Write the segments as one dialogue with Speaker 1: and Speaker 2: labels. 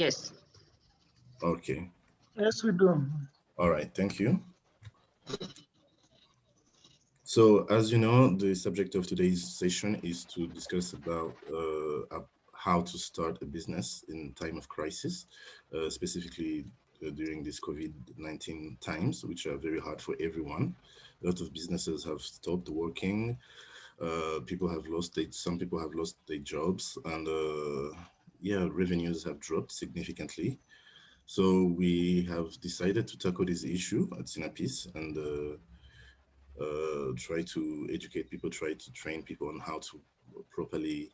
Speaker 1: Yes.
Speaker 2: Okay.
Speaker 3: Yes, we do.
Speaker 2: All right. Thank you. So, as you know, the subject of today's session is to discuss about how to start a business in time of crisis, specifically during these COVID-19 times, which are very hard for everyone. A lot of businesses have stopped working. People have lost some people have lost their jobs, and yeah, revenues have dropped significantly. So we have decided to tackle this issue at Synapis and try to educate people, try to train people on how to properly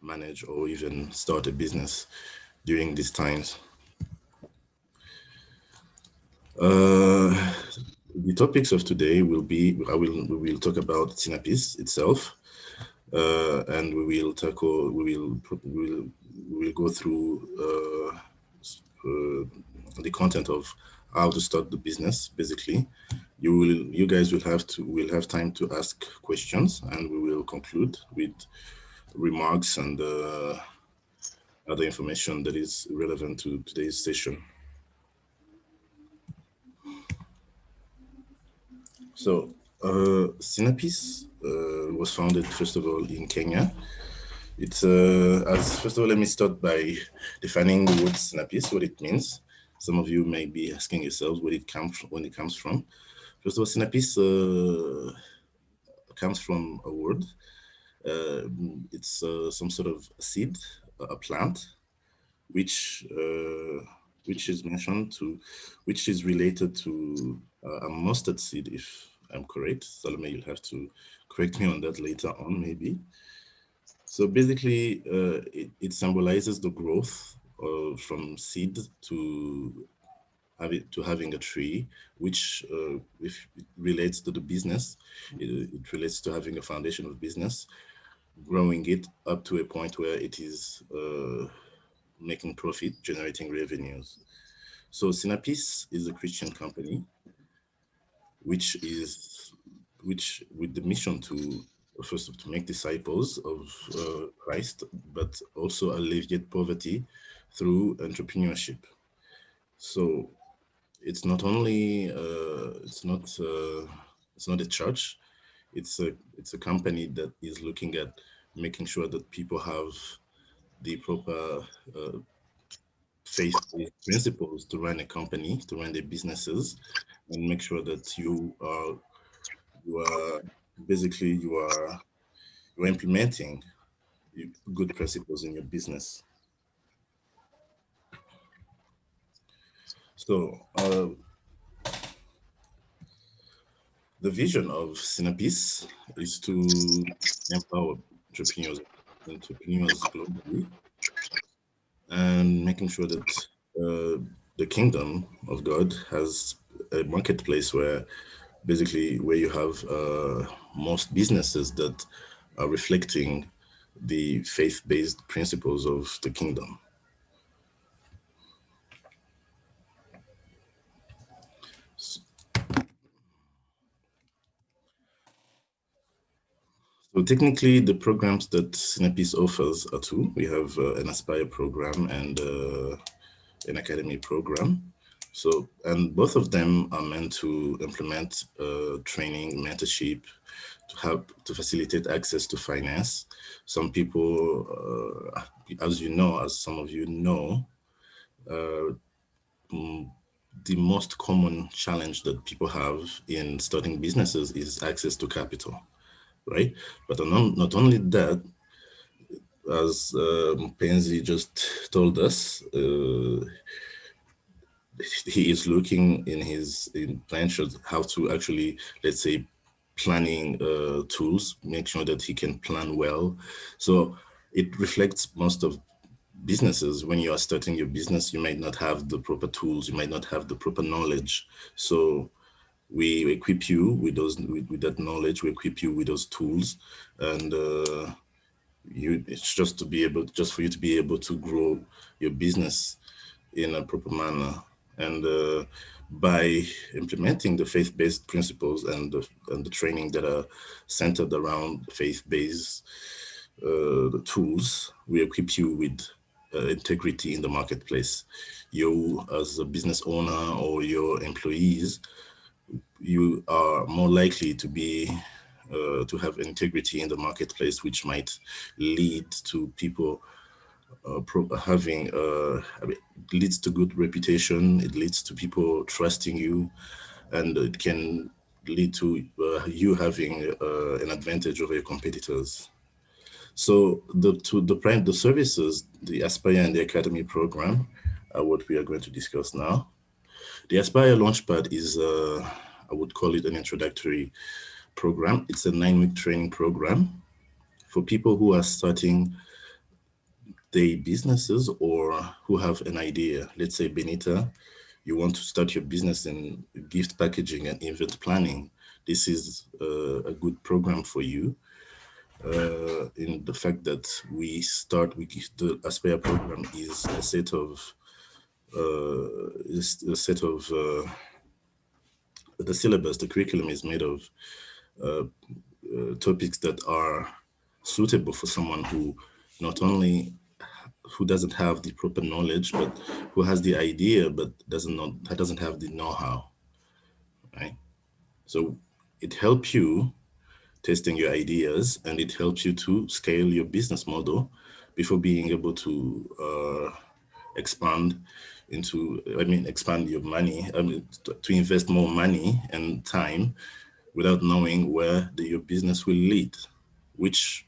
Speaker 2: manage or even start a business during these times. Uh, the topics of today will be we will talk about Synapis itself, and we will go through the content of how to start the business. Basically, you guys will have time to ask questions, and we will conclude with remarks and other information that is relevant to today's session. So, Synapis was founded first of all in Kenya. It's as first of all, let me start by defining the word Synapis, what it means. Some of you may be asking yourselves when it comes from. First of all, Synapis comes from a word. It's some sort of seed, a plant, which uh, which is mentioned to, which is related to a mustard seed, if I'm correct. Salome, you'll have to correct me on that later on, maybe. So basically, it symbolizes the growth from seed to having a tree, which if it relates to the business, it relates to having a foundation of business, growing it up to a point where it is making profit, generating revenues. So Synapis is a Christian company, which is which with the mission to first to make disciples of Christ, but also alleviate poverty through entrepreneurship. So it's not a church. It's a company that is looking at making sure that people have the proper faith-based principles to run a company, to run their businesses, and make sure that you are basically you are implementing good principles in your business. So the vision of Synapis is to empower entrepreneurs globally, and making sure that the kingdom of God has a marketplace where basically where you have most businesses that are reflecting the faith-based principles of the kingdom. So technically, the programs that Synapis offers are two. We have an Aspire program and an Academy program. So, and both of them are meant to implement training, mentorship, to help to facilitate access to finance. Some people, as you know, as some of you know, uh, mm, the most common challenge that people have in starting businesses is access to capital, right? But not only that, as Penzi just told us, he is looking in his in plans how to actually, let's say, planning tools, make sure that he can plan well. So it reflects most of businesses. When you are starting your business, you might not have the proper tools, you might not have the proper knowledge. So we equip you with with that knowledge, we equip you with those tools, and it's just to be able, just for you to be able to grow your business in a proper manner. And by implementing the faith-based principles and the training that are centered around faith-based the tools, we equip you with integrity in the marketplace. You, as a business owner, or your employees, you are more likely to be to have integrity in the marketplace, which might lead to people having I mean, it leads to good reputation. It leads to people trusting you, and it can lead to you having an advantage over your competitors. So the services, the Aspire and the Academy program, are what we are going to discuss now. The Aspire Launchpad is, I would call it an introductory program. It's a 9-week training program for people who are starting their businesses or who have an idea. Let's say, Benita, you want to start your business in gift packaging and event planning. This is a good program for you. In the fact that the Aspire program is a set of the syllabus, the curriculum is made of topics that are suitable for someone who not only who doesn't have the proper knowledge, but who has the idea but doesn't have the know-how, right? So it helps you testing your ideas, and it helps you to scale your business model before being able to expand expand your money, to invest more money and time without knowing where your business will lead, which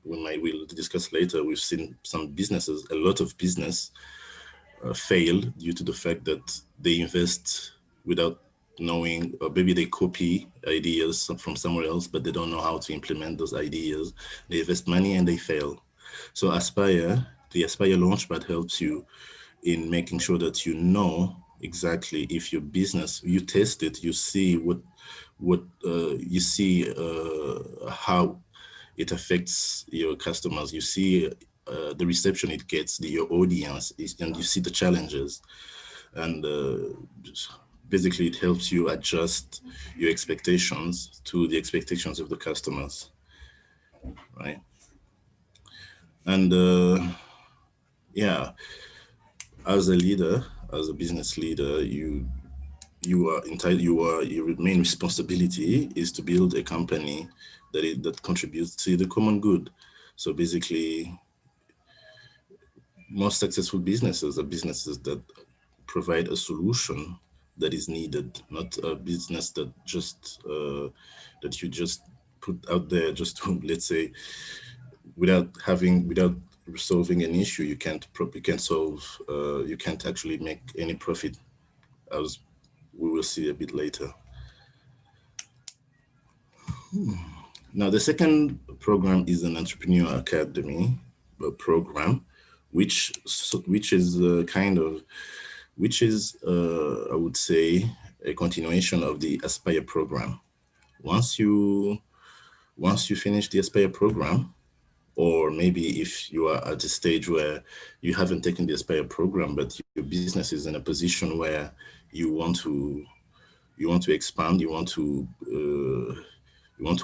Speaker 2: we'll discuss later. We've seen a lot of business fail due to the fact that they invest without knowing, or maybe they copy ideas from somewhere else, but they don't know how to implement those ideas. They invest money and they fail. So the Aspire Launchpad helps you in making sure that you know exactly if your business, you test it, you see you see how it affects your customers. You see the reception it gets, your audience, and you see the challenges. And basically, it helps you adjust your expectations to the expectations of the customers, right? And yeah, as a leader, as a business leader, you are entitled. Your main responsibility is to build a company that contributes to the common good. So basically, most successful businesses are businesses that provide a solution that is needed, not a business that you just put out there just to, let's say, without solving an issue. You can't actually make any profit, as we will see a bit later. Now, the second program is an Entrepreneur Academy program, which is I would say, a continuation of the Aspire program. Once you finish the Aspire program, or maybe if you are at a stage where you haven't taken the Aspire program, but your business is in a position where you want to expand, you want to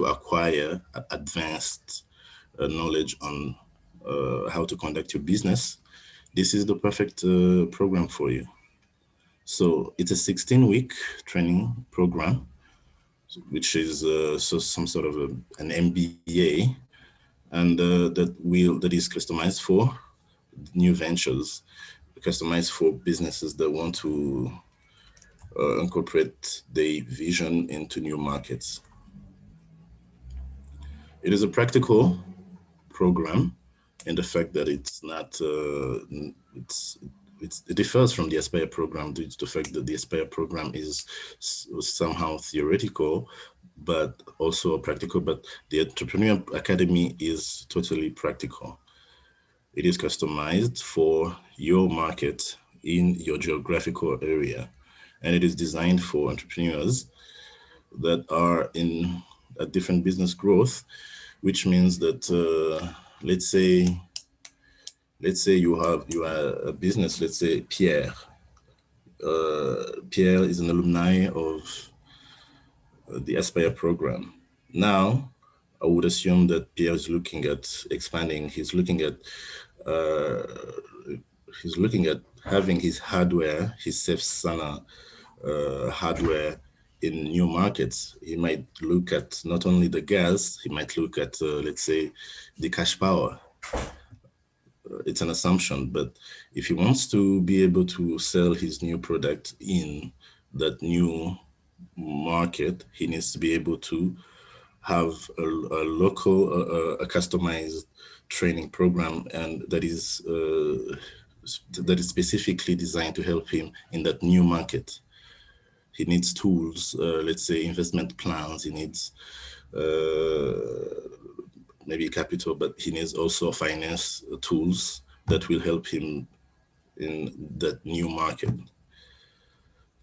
Speaker 2: acquire advanced knowledge on how to conduct your business, this is the perfect program for you. So it's a 16-week training program, which is some sort of an MBA, and that is customized for new ventures, customized for businesses that want to incorporate their vision into new markets. It is a practical program in the fact that it's not it differs from the Aspire program due to the fact that the Aspire program is somehow theoretical, but also practical. But the Entrepreneur Academy is totally practical. It is customized for your market in your geographical area, and it is designed for entrepreneurs that are in a different business growth, which means that let's say you are a business. Let's say Pierre. Pierre is an alumni of the Aspire program. Now, I would assume that Pierre is looking at expanding. He's looking at he's looking at having his hardware, his safe sana hardware in new markets. He might look at not only the gas, he might look at, let's say, the cash power. It's an assumption, but if he wants to be able to sell his new product in that new market, he needs to be able to have a local, a customized training program, and that is specifically designed to help him in that new market. He needs tools, let's say investment plans. He needs maybe capital, but he needs also finance tools that will help him in that new market.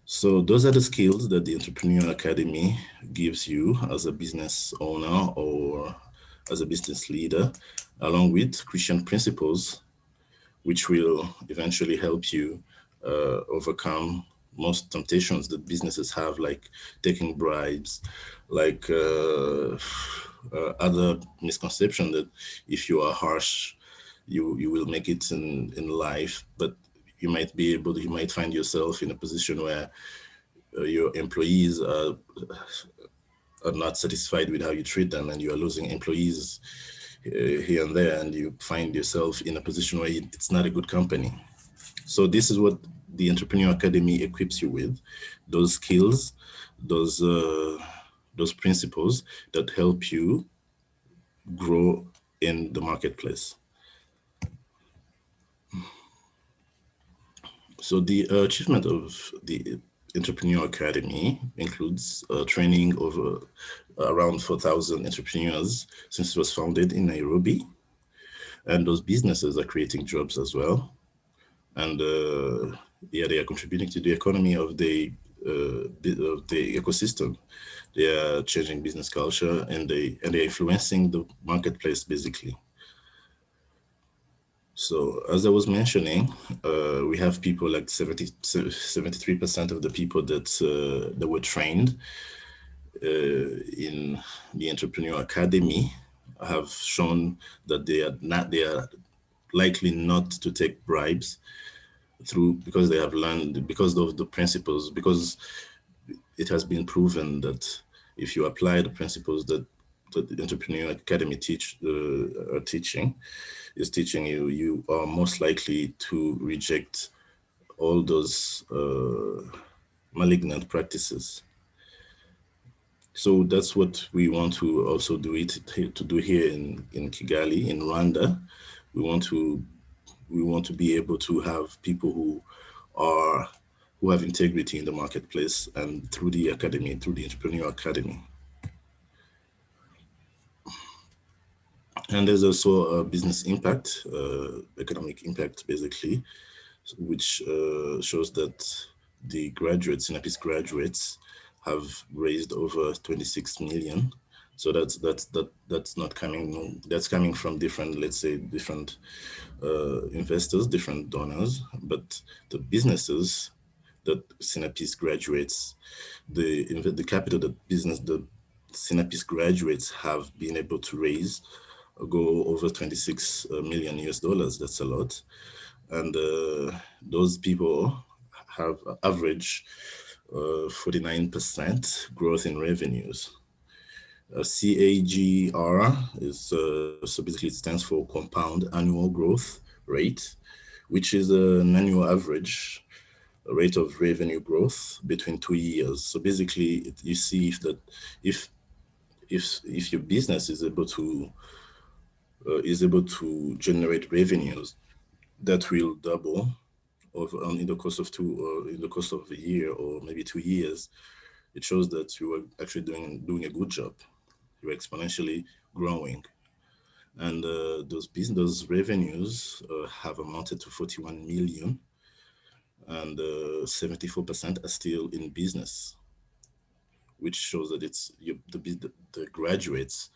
Speaker 2: So those are the skills that the Entrepreneur Academy gives you as a business owner or as a business leader, along with Christian principles, which will eventually help you overcome most temptations that businesses have, like taking bribes, like other misconception that if you are harsh, you will make it in life. But you might find yourself in a position where your employees are not satisfied with how you treat them, and you are losing employees here and there, and you find yourself in a position where it's not a good company. So this is what the Entrepreneur Academy equips you with: those skills, those those principles that help you grow in the marketplace. So the achievement of the Entrepreneur Academy includes training of around 4,000 entrepreneurs since it was founded in Nairobi. And those businesses are creating jobs as well. And yeah, they are contributing to the economy of the ecosystem. They are changing business culture, and they're influencing the marketplace basically. So as I was mentioning, we have people like 73% of the people that were trained in the Entrepreneur Academy have shown that they are likely not to take bribes because they have learned, because of the principles, because it has been proven that if you apply the principles that the Entrepreneur Academy is teaching you, you are most likely to reject all those malignant practices. So that's what we want to also do here in Kigali, in Rwanda. We want to be able to have people who have integrity in the marketplace, and through the academy, through the Entrepreneur Academy. And there's also a business impact, economic impact, basically, which shows that the graduates, Synapis graduates, have raised over 26 million. So that's not coming. That's coming from different, let's say, different investors, different donors, but the businesses that Synapis graduates, the capital that the Synapis graduates have been able to raise go over 26 million US dollars. That's a lot. And those people have average 49% growth in revenues. CAGR is so basically it stands for compound annual growth rate, which is an annual average rate of revenue growth between 2 years. So basically, you see if your business is able to generate revenues that will double in the course of a year or maybe 2 years, it shows that you are actually doing a good job. You're exponentially growing, and those revenues have amounted to 41 million, and 74% are still in business, which shows that the graduates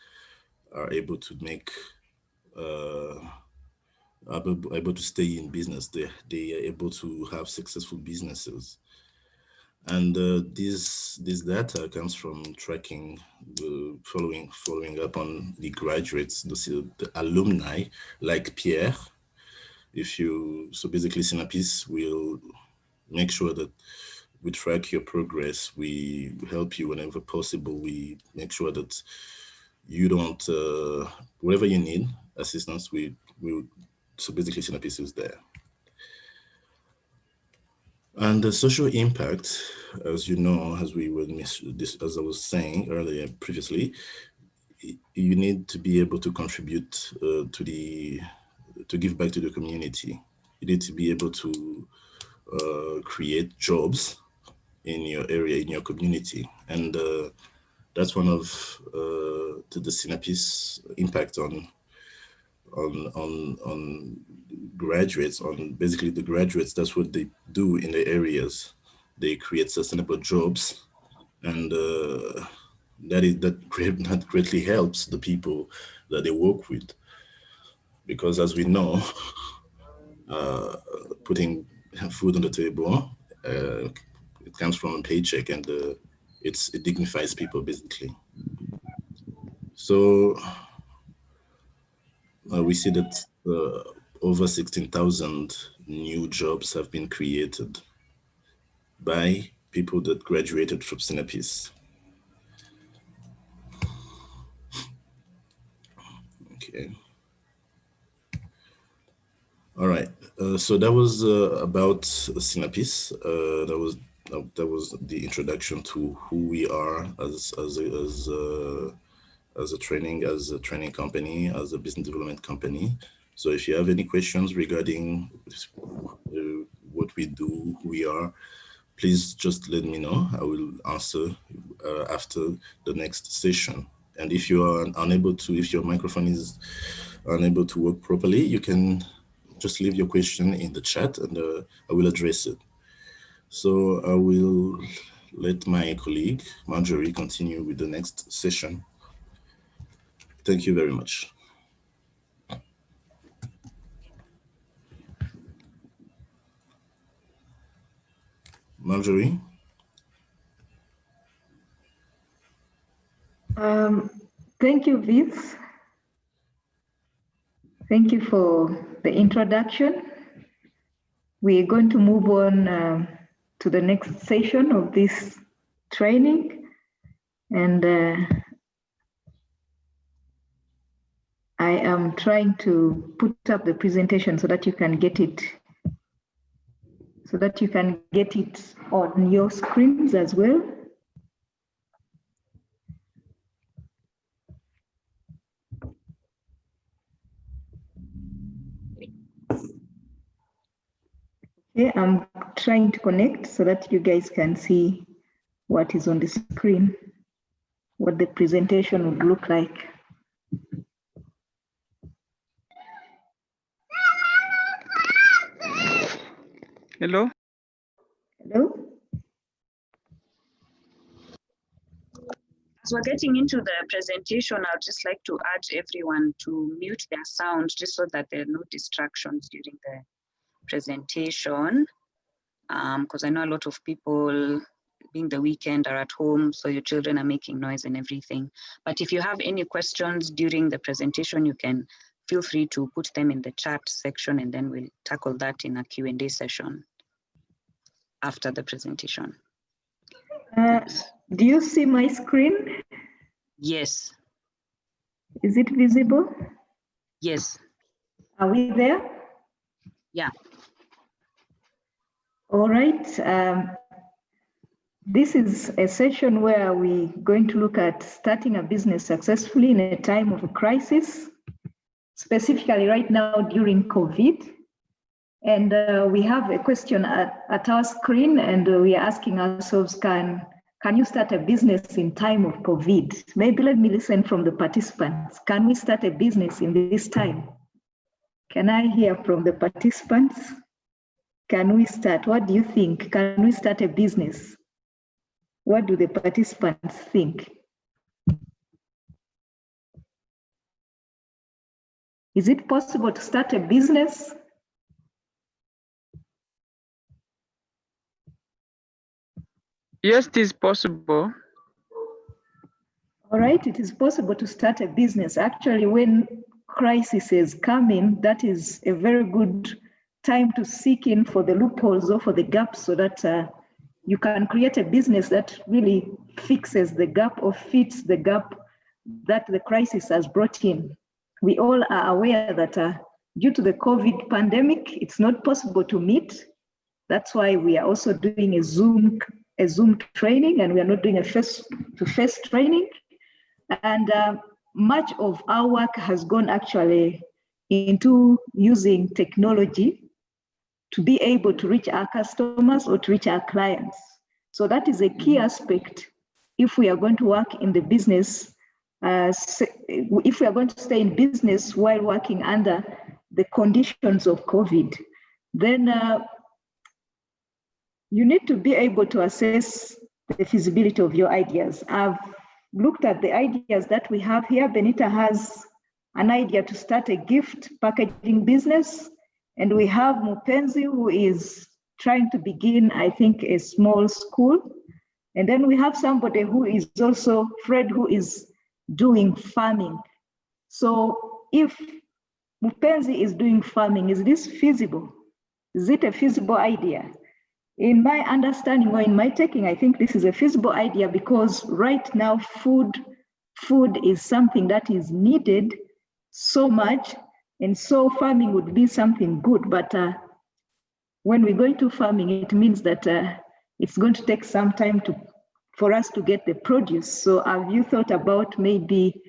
Speaker 2: are able to make able to stay in business. They are able to have successful businesses. And this data comes from tracking following up on the graduates, the alumni like Pierre. So basically Synapis will make sure that we track your progress. We help you whenever possible. We make sure that you don't, whatever you need assistance, so basically Synapis is there. And the social impact, as you know, as I was saying earlier previously, you need to be able to contribute to give back to the community. You need to be able to create jobs in your area, in your community, and that's one of the Synapis impact on graduates, on basically the graduates. That's what they do in the areas. They create sustainable jobs, and that greatly helps the people that they work with, because as we know, putting food on the table, it comes from a paycheck, and it dignifies people basically. So we see that over 16,000 new jobs have been created by people that graduated from Synapis. Okay. All right. So that was about Synapis. That was the introduction to who we are as a training company, as a business development company. So if you have any questions regarding what we do, who we are, please just let me know. I will answer after the next session. And if you are if your microphone is unable to work properly, you can just leave your question in the chat, and I will address it. So I will let my colleague, Marjorie, continue with the next session. Thank you very much. Marjorie?
Speaker 1: Thank you, Vince. Thank you for the introduction. We're going to move on to the next session of this training. And I am trying to put up the presentation so that you can get it, on your screens as well. Okay, I'm trying to connect so that you guys can see what is on the screen, what the presentation would look like.
Speaker 3: Hello?
Speaker 1: Hello?
Speaker 4: As we're getting into the presentation, I'd just like to urge everyone to mute their sound just so that there are no distractions during the presentation. Because I know a lot of people, being the weekend, are at home, so your children are making noise and everything. But if you have any questions during the presentation, you can feel free to put them in the chat section, and then we'll tackle that in a Q&A session after the presentation.
Speaker 1: Do you see my screen?
Speaker 4: Yes.
Speaker 1: Is it visible?
Speaker 4: Yes.
Speaker 1: Are we there?
Speaker 4: Yeah.
Speaker 1: All right. This is a session where we're going to look at starting a business successfully in a time of a crisis, specifically right now during COVID. And we have a question at our screen, and we are asking ourselves, can you start a business in time of COVID? Maybe let me listen from the participants. Can we start a business in this time? Can I hear from the participants? Can we start? What do you think? Can we start a business? What do the participants think? Is it possible to start a business?
Speaker 3: Yes, it is possible.
Speaker 1: All right, it is possible to start a business. Actually, when crises come in, that is a very good time to seek in for the loopholes or for the gaps so that you can create a business that really fixes the gap or fits the gap that the crisis has brought in. We all are aware that due to the COVID pandemic, it's not possible to meet. That's why we are also doing a Zoom training, and we are not doing a face-to-face training. And much of our work has gone actually into using technology to be able to reach our customers or to reach our clients. So that is a key aspect if we are going to work in the business, if we are going to stay in business while working under the conditions of COVID, then you need to be able to assess the feasibility of your ideas. I've looked at the ideas that we have here. Benita has an idea to start a gift packaging business. And we have Mupenzi, who is trying to begin, I think, a small school. And then we have somebody who is also, Fred, who is doing farming. So if Mupenzi is doing farming, is this feasible? Is it a feasible idea? In my understanding or in my taking, I think this is a feasible idea because right now food is something that is needed so much. And so farming would be something good, but when we go into farming, it means that it's going to take some time for us to get the produce. So have you thought about maybe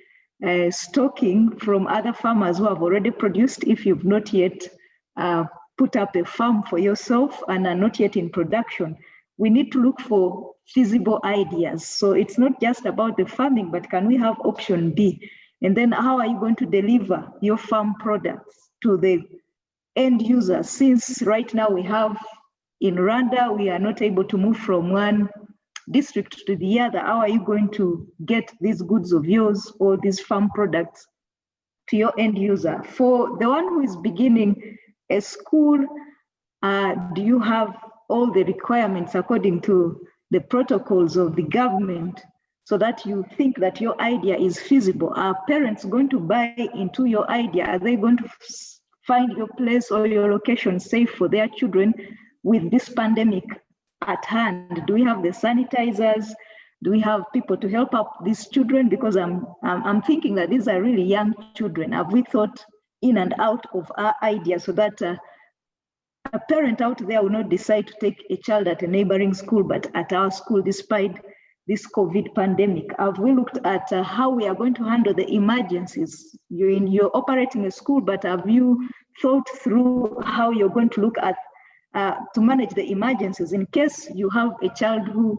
Speaker 1: stocking from other farmers who have already produced if you've not yet put up a farm for yourself and are not yet in production? We need to look for feasible ideas. So it's not just about the farming, but can we have option B? And then how are you going to deliver your farm products to the end user? Since right now we have in Rwanda, we are not able to move from one district to the other. How are you going to get these goods of yours or these farm products to your end user? For the one who is beginning a school, do you have all the requirements according to the protocols of the government, so that you think that your idea is feasible? Are parents going to buy into your idea? Are they going to find your place or your location safe for their children with this pandemic at hand? Do we have the sanitizers? Do we have people to help up these children? Because I'm thinking that these are really young children. Have we thought in and out of our idea so that a parent out there will not decide to take a child at a neighboring school, but at our school despite this COVID pandemic? Have we looked at how we are going to handle the emergencies? You're operating a school, but have you thought through how you're going to look at to manage the emergencies in case you have a child who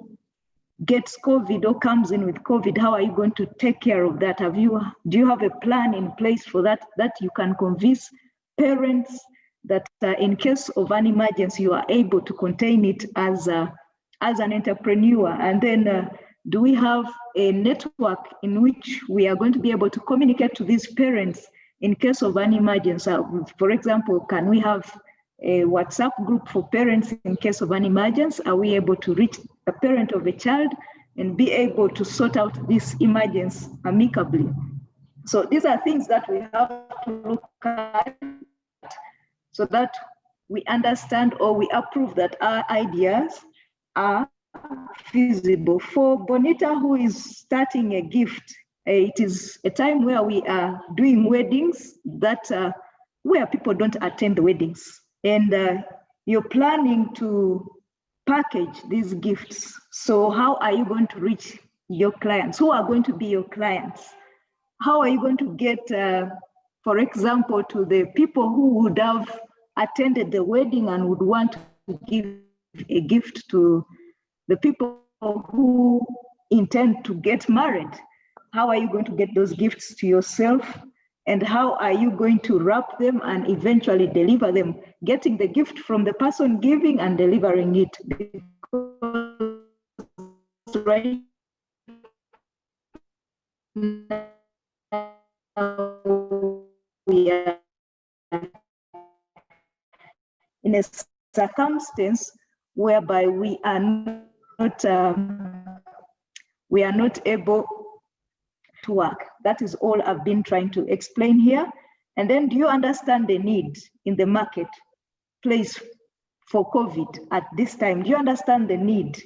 Speaker 1: gets COVID or comes in with COVID? How are you going to take care of that? Do you have a plan in place for that you can convince parents that in case of an emergency you are able to contain it as an entrepreneur? And then do we have a network in which we are going to be able to communicate to these parents in case of an emergency? For example, can we have a WhatsApp group for parents in case of an emergency? Are we able to reach a parent of a child and be able to sort out this emergency amicably? So these are things that we have to look at so that we understand or we approve that our ideas are feasible. For Bonita, who is starting a gift, it is a time where we are doing weddings where people don't attend the weddings. And you're planning to package these gifts. So how are you going to reach your clients? Who are going to be your clients? How are you going to get, for example, to the people who would have attended the wedding and would want to give a gift to the people who intend to get married? How are you going to get those gifts to yourself? And how are you going to wrap them and eventually deliver them, getting the gift from the person giving and delivering it? Because right now we are in a circumstance whereby we are not able to work. That is all I've been trying to explain here. And then, do you understand the need in the market place for COVID at this time? Do you understand the need?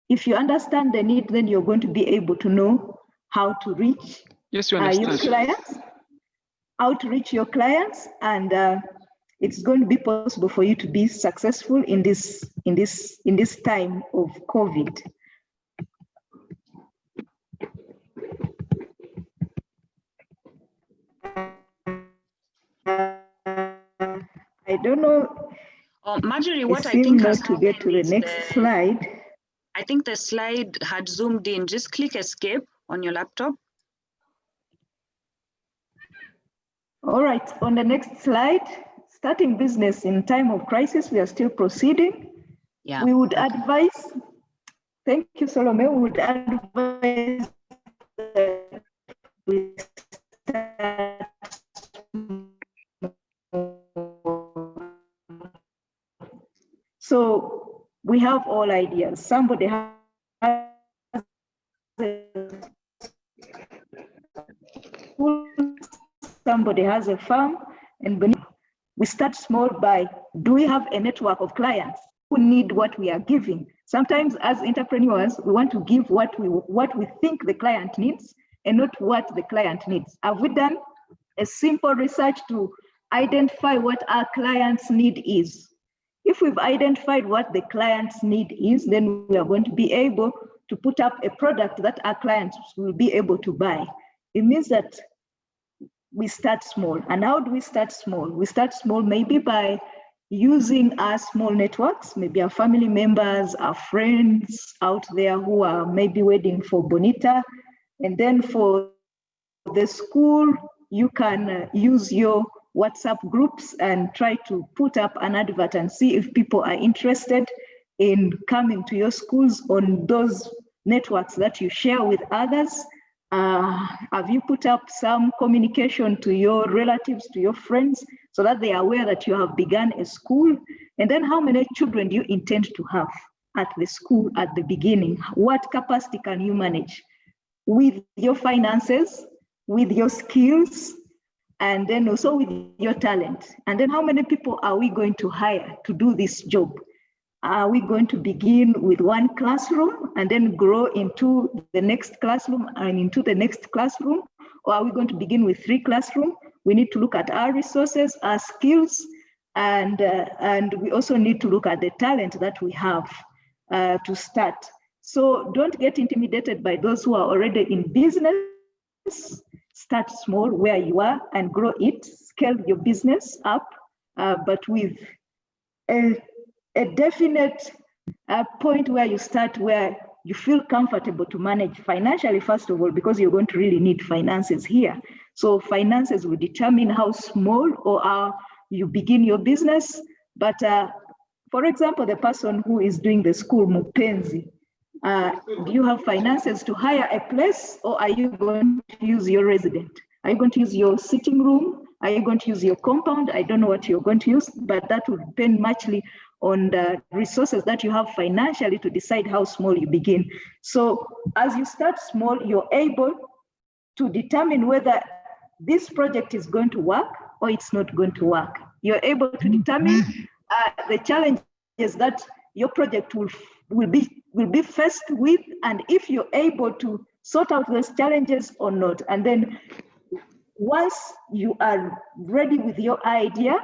Speaker 1: If you understand the need, then you're going to be able to know how to reach
Speaker 3: Yes, you
Speaker 1: your
Speaker 3: understand.
Speaker 1: clients, how to reach your clients, and it's going to be possible for you to be successful in this time of COVID. I don't know.
Speaker 4: Marjorie, what I
Speaker 1: seem
Speaker 4: think
Speaker 1: not
Speaker 4: has
Speaker 1: to get to
Speaker 4: happened
Speaker 1: the
Speaker 4: is
Speaker 1: next slide.
Speaker 4: I think the slide had zoomed in. Just click escape on your laptop.
Speaker 1: All right, on the next slide, starting business in time of crisis, we are still proceeding.
Speaker 4: Yeah.
Speaker 1: We would advise, thank you, Salome, we would advise that we start so we have all ideas. Somebody has somebody has a farm, and we start small by, do we have a network of clients who need what we are giving? Sometimes as entrepreneurs, we want to give what we think the client needs and not what the client needs. Have we done a simple research to identify what our clients' need is? If we've identified what the client's need is, then we are going to be able to put up a product that our clients will be able to buy. It means that we start small. And how do we start small? We start small maybe by using our small networks, maybe our family members, our friends out there who are maybe waiting for Bonita. And then for the school, you can use your WhatsApp groups and try to put up an advert and see if people are interested in coming to your schools on those networks that you share with others. Have you put up some communication to your relatives, to your friends, so that they are aware that you have begun a school? And then how many children do you intend to have at the school at the beginning? What capacity can you manage with your finances, with your skills, and then also with your talent? And then how many people are we going to hire to do this job? Are we going to begin with one classroom and then grow into the next classroom and into the next classroom? Or are we going to begin with 3 classrooms? We need to look at our resources, our skills, and we also need to look at the talent that we have to start. So don't get intimidated by those who are already in business. Start small where you are and grow it, scale your business up, but with a definite point where you start where you feel comfortable to manage financially, first of all, because you're going to really need finances here. So finances will determine how small or how you begin your business. But for example, the person who is doing the school, Mupenzi, do you have finances to hire a place, or are you going to use your resident? Are you going to use your sitting room? Are you going to use your compound? I don't know what you're going to use, but that will depend muchly on the resources that you have financially to decide how small you begin. So as you start small, you're able to determine whether this project is going to work or it's not going to work. You're able to determine the challenges that your project will be faced with, and if you're able to sort out those challenges or not. And then once you are ready with your idea,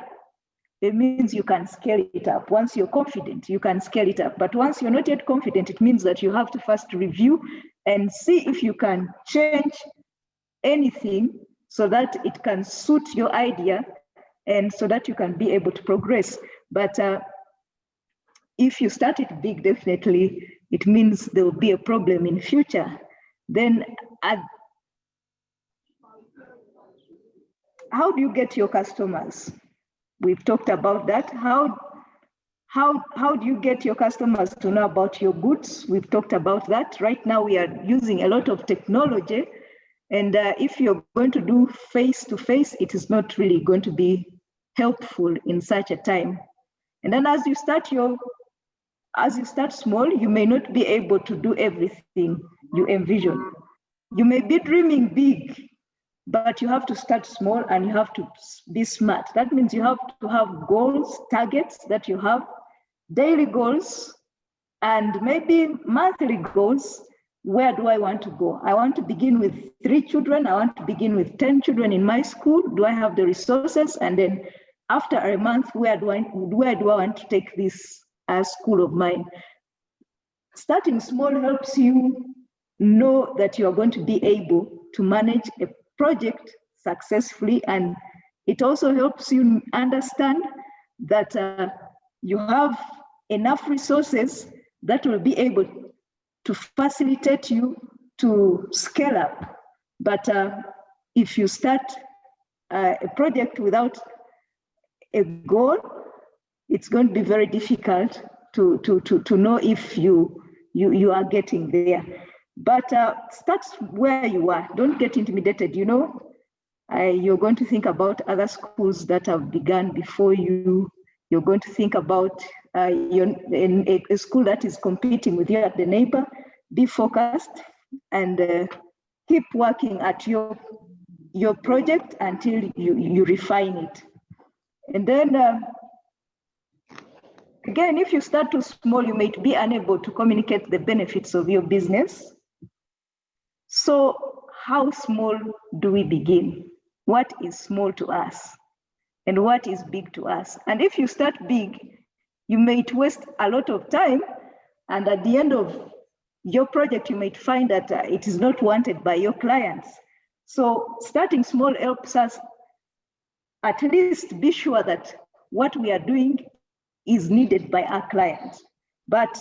Speaker 1: it means you can scale it up. Once you're confident, you can scale it up. But once you're not yet confident, it means that you have to first review and see if you can change anything so that it can suit your idea and so that you can be able to progress. But if you start it big, definitely it means there will be a problem in future. Then how do you get your customers? We've talked about that. How do you get your customers to know about your goods? We've talked about that. Right now we are using a lot of technology, and if you're going to do face-to-face, it is not really going to be helpful in such a time. And then as you start small, you may not be able to do everything you envision. You may be dreaming big, but you have to start small and you have to be smart. That means you have to have goals, targets that you have, daily goals, and maybe monthly goals. Where do I want to go? I want to begin with 3 children. I want to begin with 10 children in my school. Do I have the resources? And then after a month, where do I want to take this school of mine? Starting small helps you know that you are going to be able to manage a project successfully, and it also helps you understand that you have enough resources that will be able to facilitate you to scale up. But if you start a project without a goal, it's going to be very difficult to know if you are getting there. But start where you are. Don't get intimidated. You know, you're going to think about other schools that have begun before you. You're going to think about in a school that is competing with you at the neighbor. Be focused and keep working at your project until you refine it. And then again, if you start too small, you might be unable to communicate the benefits of your business. So how small do we begin? What is small to us? And what is big to us? And if you start big, you might waste a lot of time. And at the end of your project, you might find that it is not wanted by your clients. So starting small helps us at least be sure that what we are doing is needed by our clients. But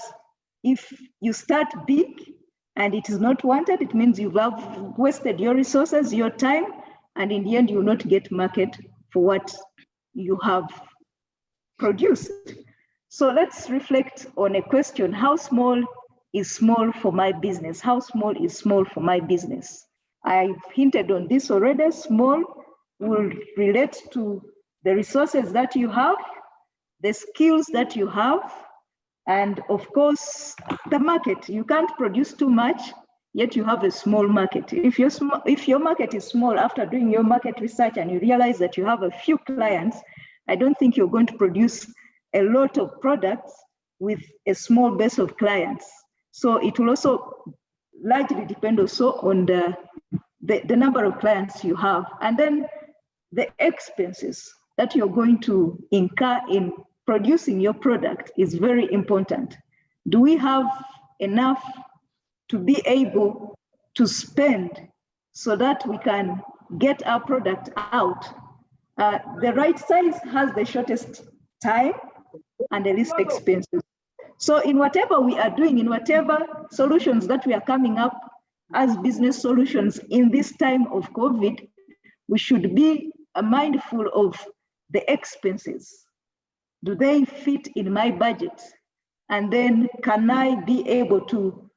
Speaker 1: if you start big and it is not wanted, it means you have wasted your resources, your time, and in the end, you will not get market for what you have produced. So let's reflect on a question: how small is small for my business? How small is small for my business? I've hinted on this already. Small will relate to the resources that you have, the skills that you have, and of course, the market. You can't produce too much, yet you have a small market. If your market is small, after doing your market research and you realize that you have a few clients, I don't think you're going to produce a lot of products with a small base of clients. So it will also largely depend also on the number of clients you have, and then the expenses that you're going to incur in producing your product is very important. Do we have enough to be able to spend so that we can get our product out? The right size has the shortest time and the least expenses. So in whatever we are doing, in whatever solutions that we are coming up as business solutions in this time of COVID, we should be mindful of the expenses. Do they fit in my budget? And then can I be able to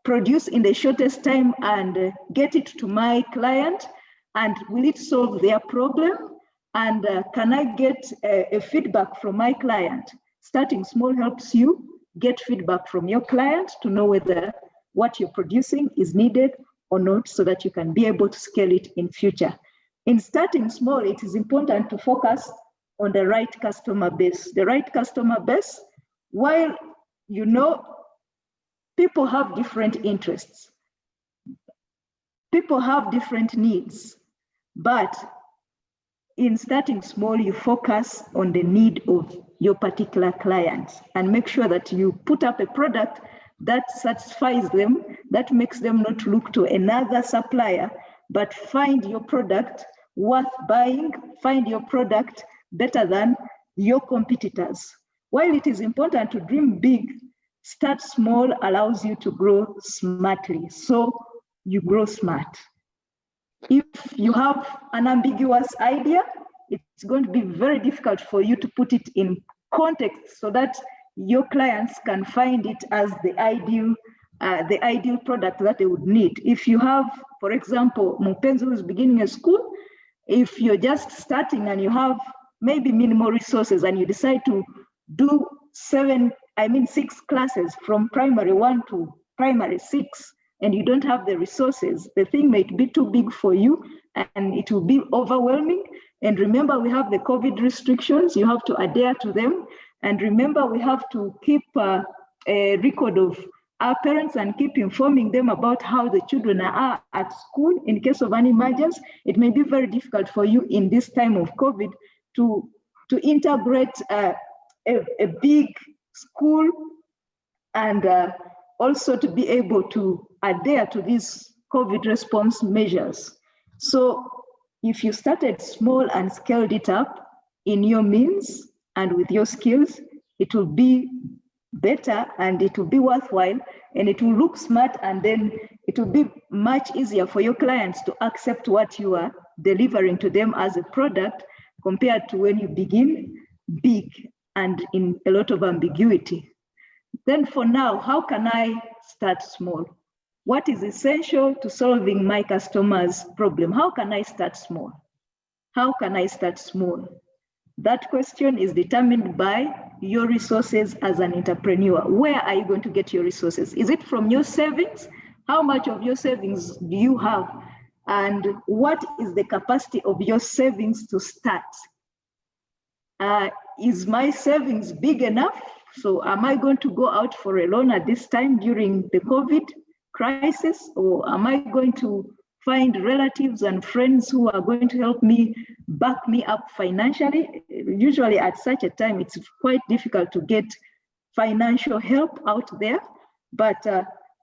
Speaker 1: produce in the shortest time and get it to my client? And will it solve their problem? And can I get a feedback from my client? Starting small helps you get feedback from your client to know whether what you're producing is needed or not, so that you can be able to scale it in future. In starting small, it is important to focus on the right customer base. The right customer base, while you know people have different interests, people have different needs, but in starting small, you focus on the need of your particular client and make sure that you put up a product that satisfies them, that makes them not look to another supplier, but find your product worth buying, find your product better than your competitors. While it is important to dream big, start small allows you to grow smartly. So you grow smart. If you have an ambiguous idea, it's going to be very difficult for you to put it in context so that your clients can find it as the ideal product that they would need. If you have, for example, Mupenzi who is beginning a school, if you're just starting and you have maybe minimal resources and you decide to do 6 classes from primary 1 to primary 6, and you don't have the resources, the thing might be too big for you and it will be overwhelming. And remember, we have the COVID restrictions, you have to adhere to them. And remember, we have to keep a record of our parents and keep informing them about how the children are at school in case of an emergency. It may be very difficult for you in this time of COVID to integrate a big school and also to be able to adhere to these COVID response measures. So if you started small and scaled it up in your means and with your skills, it will be better and it will be worthwhile and it will look smart, and then it will be much easier for your clients to accept what you are delivering to them as a product compared to when you begin big and in a lot of ambiguity. Then for now, how can I start small? What is essential to solving my customer's problem? How can I start small? How can I start small? That question is determined by your resources as an entrepreneur. Where are you going to get your resources? Is it from your savings? How much of your savings do you have? And what is the capacity of your savings to start? Is my savings big enough? So am I going to go out for a loan at this time during the COVID crisis? Or am I going to find relatives and friends who are going to help me, back me up financially? Usually at such a time, it's quite difficult to get financial help out there. But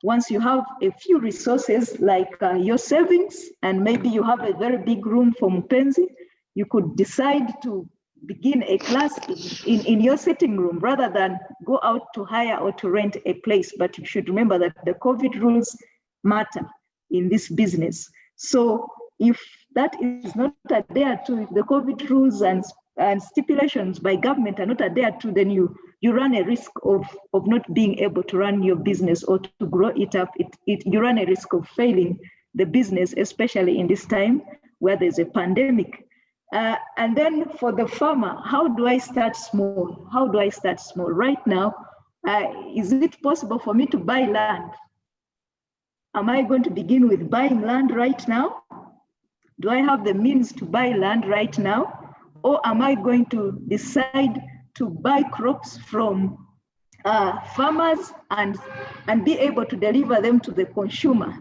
Speaker 1: once you have a few resources like your savings, and maybe you have a very big room for Mpenzi, you could decide to begin a class in your sitting room rather than go out to hire or to rent a place. But you should remember that the COVID rules matter in this business. So if that is not adhered to, if the COVID rules and stipulations by government are not adhered to, then you run a risk of not being able to run your business or to grow it up. You run a risk of failing the business, especially in this time where there's a pandemic. And then for the farmer, how do I start small? How do I start small? Right now, is it possible for me to buy land? Am I going to begin with buying land right now? Do I have the means to buy land right now? Or am I going to decide to buy crops from farmers and be able to deliver them to the consumer?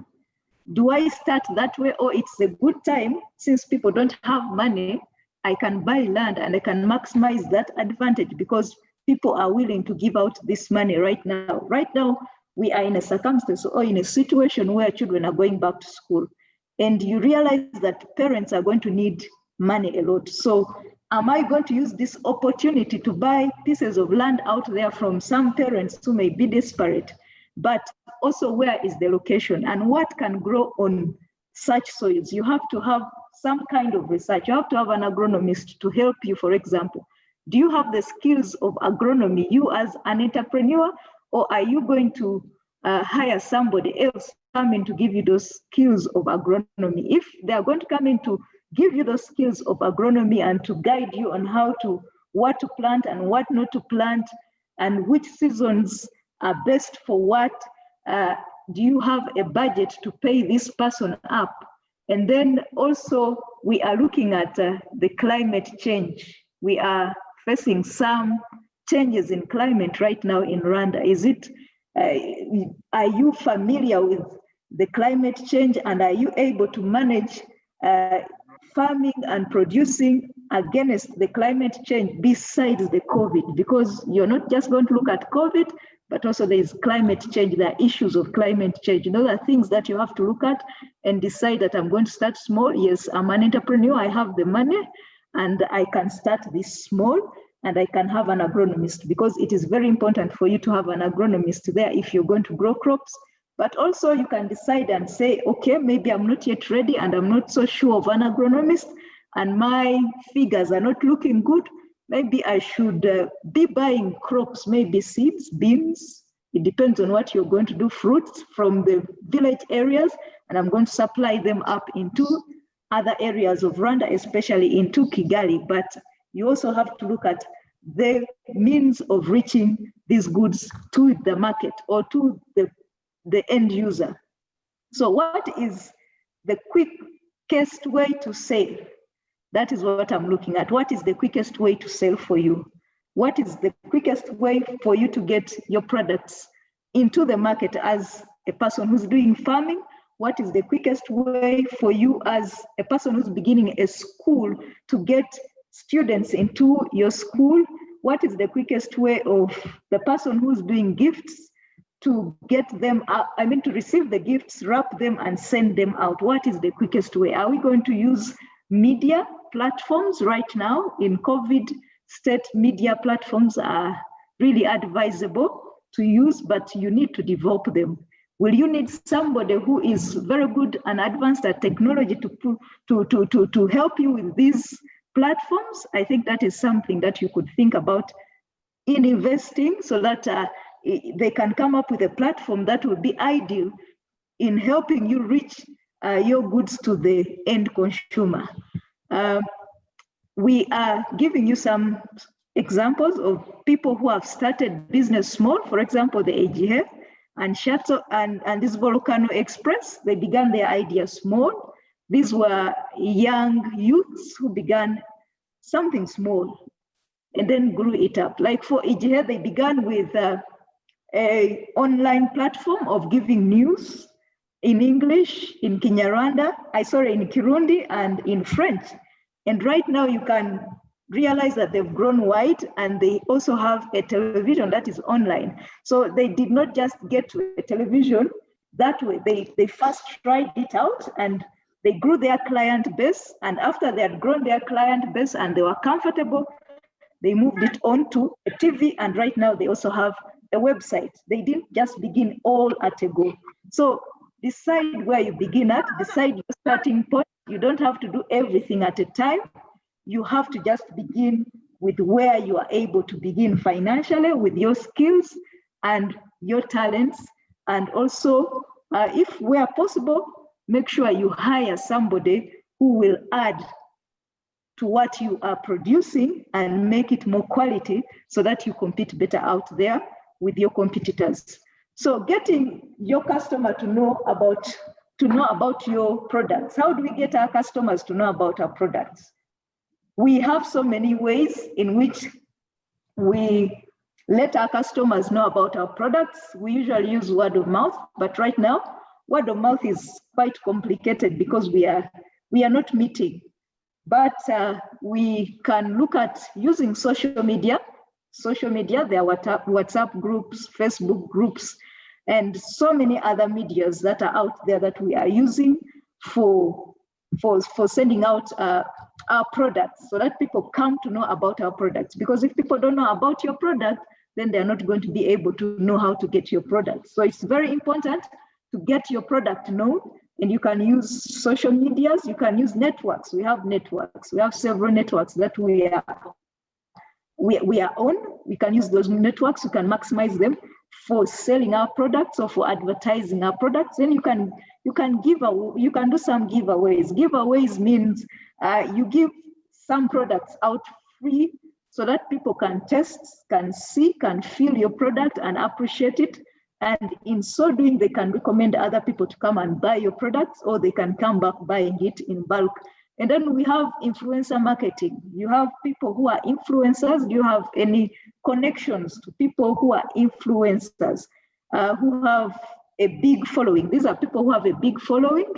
Speaker 1: Do I start that way, or it's a good time, since people don't have money, I can buy land and I can maximize that advantage because people are willing to give out this money right now. Right now, we are in a circumstance or in a situation where children are going back to school, and you realize that parents are going to need money a lot. So am I going to use this opportunity to buy pieces of land out there from some parents who may be desperate? But also, where is the location and what can grow on such soils? You have to have some kind of research. You have to have an agronomist to help you. For example, do you have the skills of agronomy, you as an entrepreneur, or are you going to hire somebody else to come in to give you those skills of agronomy? If they are going to come in to give you those skills of agronomy and to guide you on what to plant and what not to plant, and which seasons are best for what, do you have a budget to pay this person up? And then also we are looking at the climate change. We are facing some changes in climate right now in Rwanda. Are you familiar with the climate change, and are you able to manage farming and producing against the climate change besides the COVID? Because you're not just going to look at COVID, but also there is climate change. There are issues of climate change. Those are things that you have to look at and decide that I'm going to start small. Yes, I'm an entrepreneur, I have the money, and I can start this small, and I can have an agronomist, because it is very important for you to have an agronomist there if you're going to grow crops. But also you can decide and say, okay, maybe I'm not yet ready and I'm not so sure of an agronomist and my figures are not looking good. Maybe I should be buying crops, maybe seeds, beans. It depends on what you're going to do, fruits from the village areas, and I'm going to supply them up into other areas of Rwanda, especially into Kigali. But you also have to look at the means of reaching these goods to the market or to the end user. So what is the quickest way to sell? That is what I'm looking at. What is the quickest way to sell for you? What is the quickest way for you to get your products into the market as a person who's doing farming? What is the quickest way for you as a person who's beginning a school to get students into your school? What is the quickest way of the person who's doing gifts to get them out, to receive the gifts, wrap them and send them out? What is the quickest way? Are we going to use media platforms right now? In COVID state, media platforms are really advisable to use, but you need to develop them. Will you need somebody who is very good and advanced at technology to help you with these platforms? I think that is something that you could think about in investing, so that they can come up with a platform that will be ideal in helping you reach your goods to the end consumer. We are giving you some examples of people who have started business small. For example, the AGF and Shuttle and this Volcano Express, they began their idea small. These were young youths who began something small and then grew it up. Like for AGF, they began with a online platform of giving news in English, in Kinyarwanda, in Kirundi, and in French. And right now you can realize that they've grown wide, and they also have a television that is online. So they did not just get to a television that way. They first tried it out and they grew their client base. And after they had grown their client base and they were comfortable, they moved it on to a TV. And right now they also have a website. They didn't just begin all at a go. So decide where you begin at, decide your starting point. You don't have to do everything at a time. You have to just begin with where you are able to begin financially, with your skills and your talents. And also, if where possible, make sure you hire somebody who will add to what you are producing and make it more quality so that you compete better out there with your competitors. So getting your customer to know about your products. How do we get our customers to know about our products? We have so many ways in which we let our customers know about our products. We usually use word of mouth, but right now, word of mouth is quite complicated because we are not meeting. But we can look at using social media. There are WhatsApp groups, Facebook groups, and so many other medias that are out there that we are using for sending out our products, so that people come to know about our products. Because if people don't know about your product, then they're not going to be able to know how to get your product. So it's very important to get your product known, and you can use social medias, you can use networks. We have networks. We have several networks that we are on. We can use those networks, you can maximize them for selling our products or for advertising our products. Then you can do some giveaways. Giveaways means you give some products out free so that people can test, can see, can feel your product and appreciate it. And in so doing, they can recommend other people to come and buy your products, or they can come back buying it in bulk. And then we have influencer marketing. You have people who are influencers. Do you have any connections to people who are influencers, who have a big following? These are people who have a big following,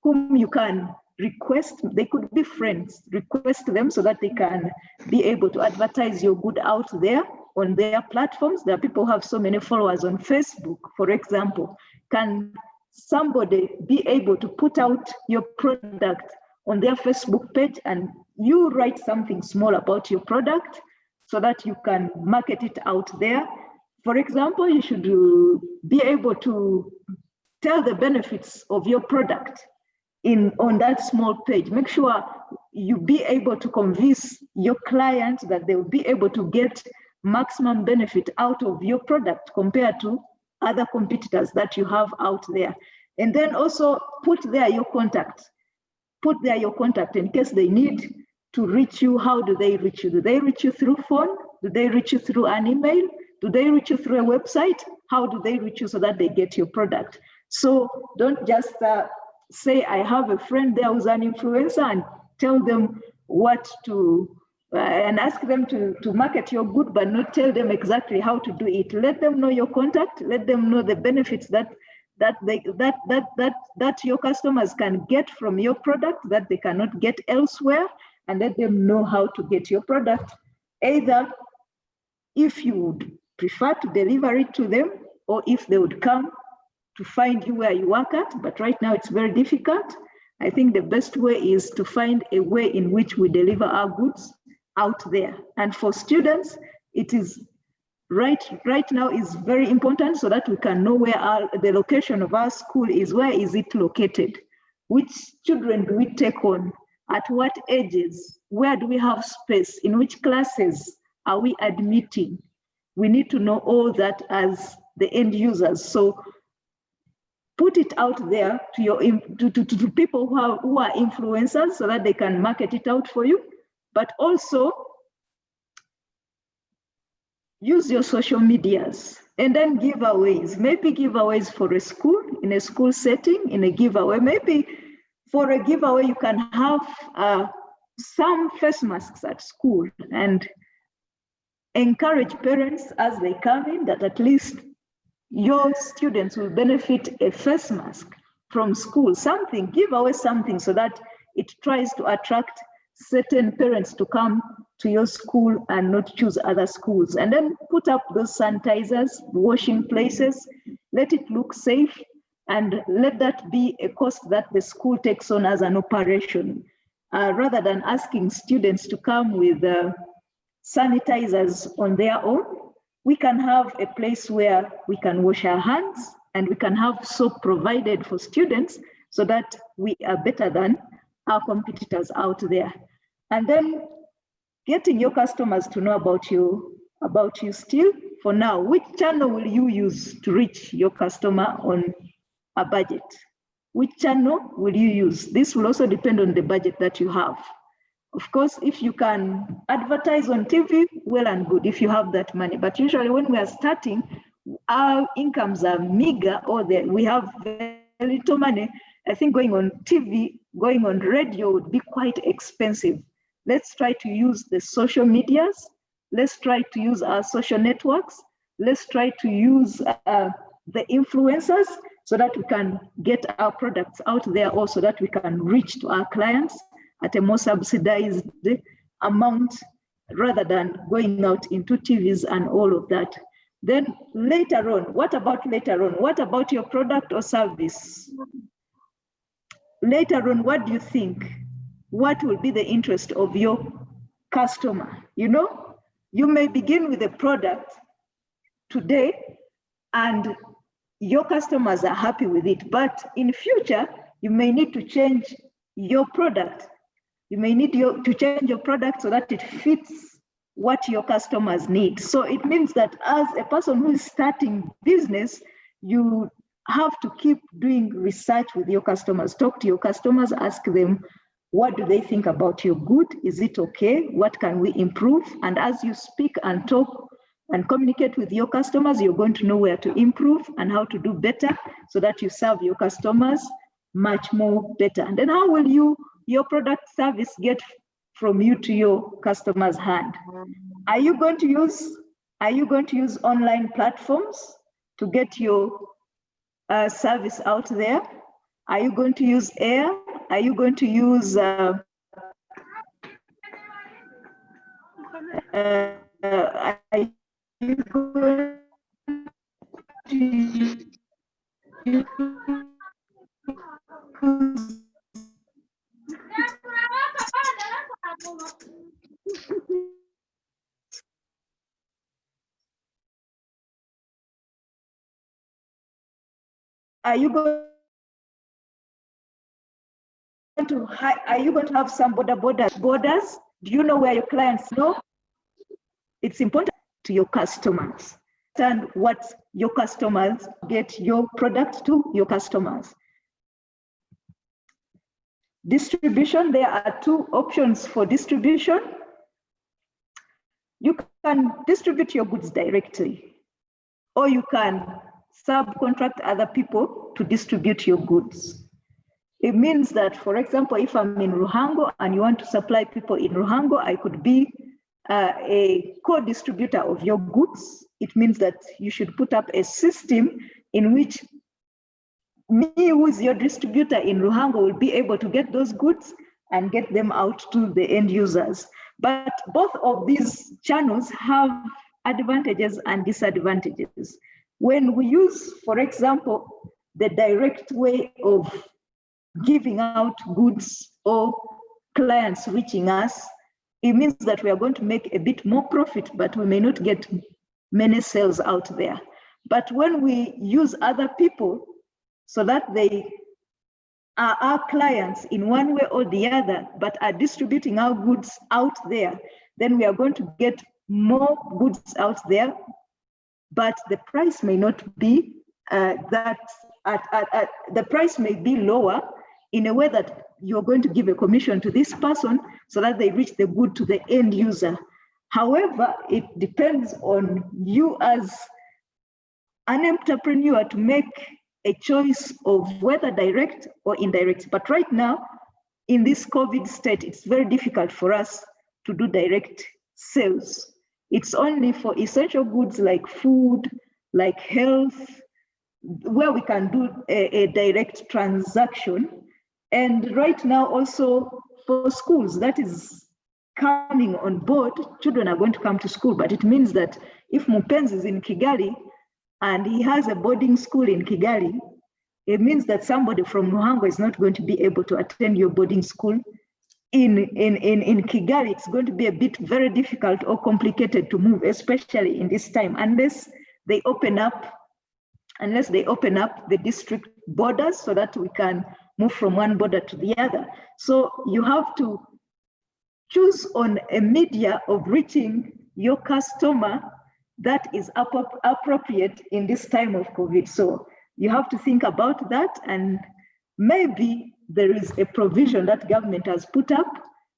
Speaker 1: whom you can request. They could be friends. Request them so that they can be able to advertise your good out there on their platforms. There are people who have so many followers on Facebook, for example. Can somebody be able to put out your product on their Facebook page, and you write something small about your product so that you can market it out there? For example, you should be able to tell the benefits of your product on that small page. Make sure you be able to convince your client that they will be able to get maximum benefit out of your product compared to other competitors that you have out there. And then also put there your contact. Put there your contact in case they need to reach you. How do they reach you? Do they reach you through phone? Do they reach you through an email? Do they reach you through a website? How do they reach you so that they get your product? So don't just say, I have a friend there who's an influencer, and tell them what to, and ask them to market your good, but not tell them exactly how to do it. Let them know your contact, let them know the benefits that your customers can get from your product that they cannot get elsewhere, and let them know how to get your product, either if you would prefer to deliver it to them, or if they would come to find you where you work at. But right now it's very difficult. I think the best way is to find a way in which we deliver our goods out there. And for students, it is right now is very important, so that we can know where the location of our school is. Where is it located? Which children do we take on? At what ages? Where do we have space? In which classes are we admitting? We need to know all that as the end users. So put it out there to people who are influencers, so that they can market it out for you. But also use your social medias, and then giveaways. Maybe giveaways for a school, in a school setting, in a giveaway. Maybe for a giveaway, you can have some face masks at school, and encourage parents as they come in that at least your students will benefit a face mask from school. Something, give away something, so that it tries to attract certain parents to come to your school and not choose other schools. And then put up those sanitizers, washing places, let it look safe, and let that be a cost that the school takes on as an operation, rather than asking students to come with sanitizers on their own. We can have a place where we can wash our hands, and we can have soap provided for students, so that we are better than our competitors out there. And then getting your customers to know about you still. For now, which channel will you use to reach your customer on a budget? Which channel will you use? This will also depend on the budget that you have. Of course, if you can advertise on TV, well and good, if you have that money. But usually when we are starting, our incomes are meager, or we have very little money. I think going on TV, going on radio would be quite expensive. Let's try to use the social medias. Let's try to use our social networks. Let's try to use the influencers, so that we can get our products out there, also that we can reach to our clients at a more subsidized amount, rather than going out into TVs and all of that. Then later on, what about later on? What about your product or service? Later on, what do you think? What will be the interest of your customer? You know, you may begin with a product today and your customers are happy with it, but in future, you may need to change your product. You may need to change your product so that it fits what your customers need. So it means that as a person who is starting business, you have to keep doing research with your customers. Talk to your customers, ask them, what do they think about your good? Is it okay? What can we improve? And as you speak and talk and communicate with your customers, you're going to know where to improve and how to do better, so that you serve your customers much more better. And then how will your product service get from you to your customer's hand? Are you going to use online platforms to get your service out there? Are you going to use air? Are you going to use are you going to use are you going to have some borders? Do you know where your clients know? It's important to your customers. And what your customers get your product to your customers. Distribution, there are two options for distribution. You can distribute your goods directly, or you can subcontract other people to distribute your goods. It means that, for example, if I'm in Ruhango and you want to supply people in Ruhango, I could be a co-distributor of your goods. It means that you should put up a system in which me, who is your distributor in Ruhango, will be able to get those goods and get them out to the end users. But both of these channels have advantages and disadvantages. When we use, for example, the direct way of giving out goods or clients reaching us, it means that we are going to make a bit more profit, but we may not get many sales out there. But when we use other people so that they are our clients in one way or the other, but are distributing our goods out there, then we are going to get more goods out there, but the price may not be the price may be lower in a way that you're going to give a commission to this person so that they reach the good to the end user. However, it depends on you as an entrepreneur to make a choice of whether direct or indirect. But right now, in this COVID state, it's very difficult for us to do direct sales. It's only for essential goods like food, like health, where we can do a direct transaction. And right now also for schools, that is coming on board. Children are going to come to school, but it means that if Mupenzi is in Kigali and he has a boarding school in Kigali, it means that somebody from Ruhango is not going to be able to attend your boarding school. In Kigali, it's going to be a bit very difficult or complicated to move, especially in this time, unless they open up the district borders so that we can move from one border to the other. So you have to choose on a media of reaching your customer that is appropriate in this time of COVID. So you have to think about that, and maybe there is a provision that government has put up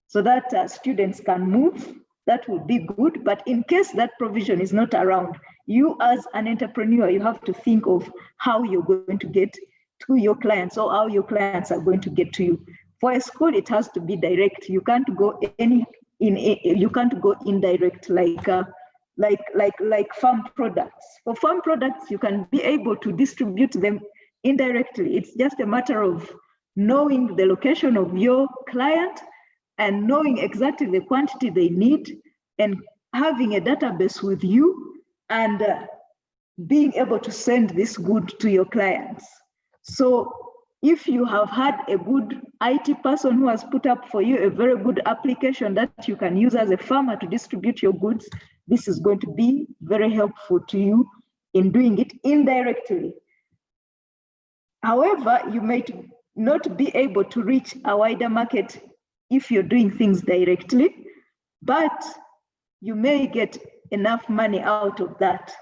Speaker 1: so that students can move. That would be good. But in case that provision is not around, you as an entrepreneur, you have to think of how you're going to get to your clients or how your clients are going to get to you. For a school, it has to be direct. You can't go indirect like farm products. For farm products, you can be able to distribute them indirectly. It's just a matter of knowing the location of your client and knowing exactly the quantity they need and having a database with you and being able to send this good to your clients. So if you have had a good IT person who has put up for you a very good application that you can use as a farmer to distribute your goods, this is going to be very helpful to you in doing it indirectly. However, you may not be able to reach a wider market if you're doing things directly, but you may get enough money out of that.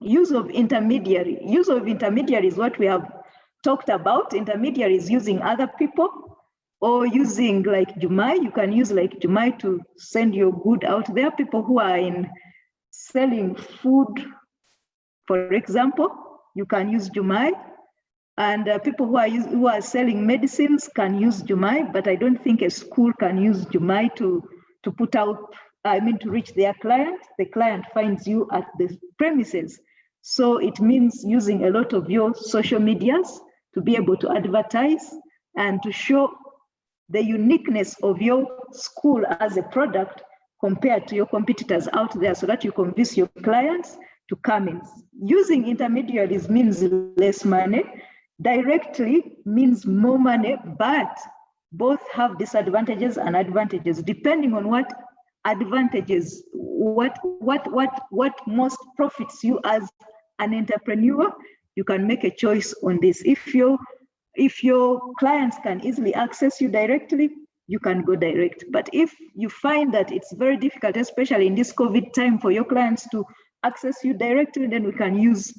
Speaker 1: Use of intermediary is what we have talked about. Intermediaries using other people or using like Jumai. You can use like Jumai to send your good out there. People who are in selling food, for example, you can use Jumai. And people who are selling medicines can use Jumai, but I don't think a school can use Jumai to put out, to reach their client. The client finds you at the premises. So it means using a lot of your social medias to be able to advertise and to show the uniqueness of your school as a product compared to your competitors out there so that you convince your clients to come in. Using intermediaries means less money. Directly means more money, but both have disadvantages and advantages depending on what advantages, what most profits you as an entrepreneur. You can make a choice on this. If your clients can easily access you directly, you can go direct. But if you find that it's very difficult, especially in this COVID time, for your clients to access you directly, then we can use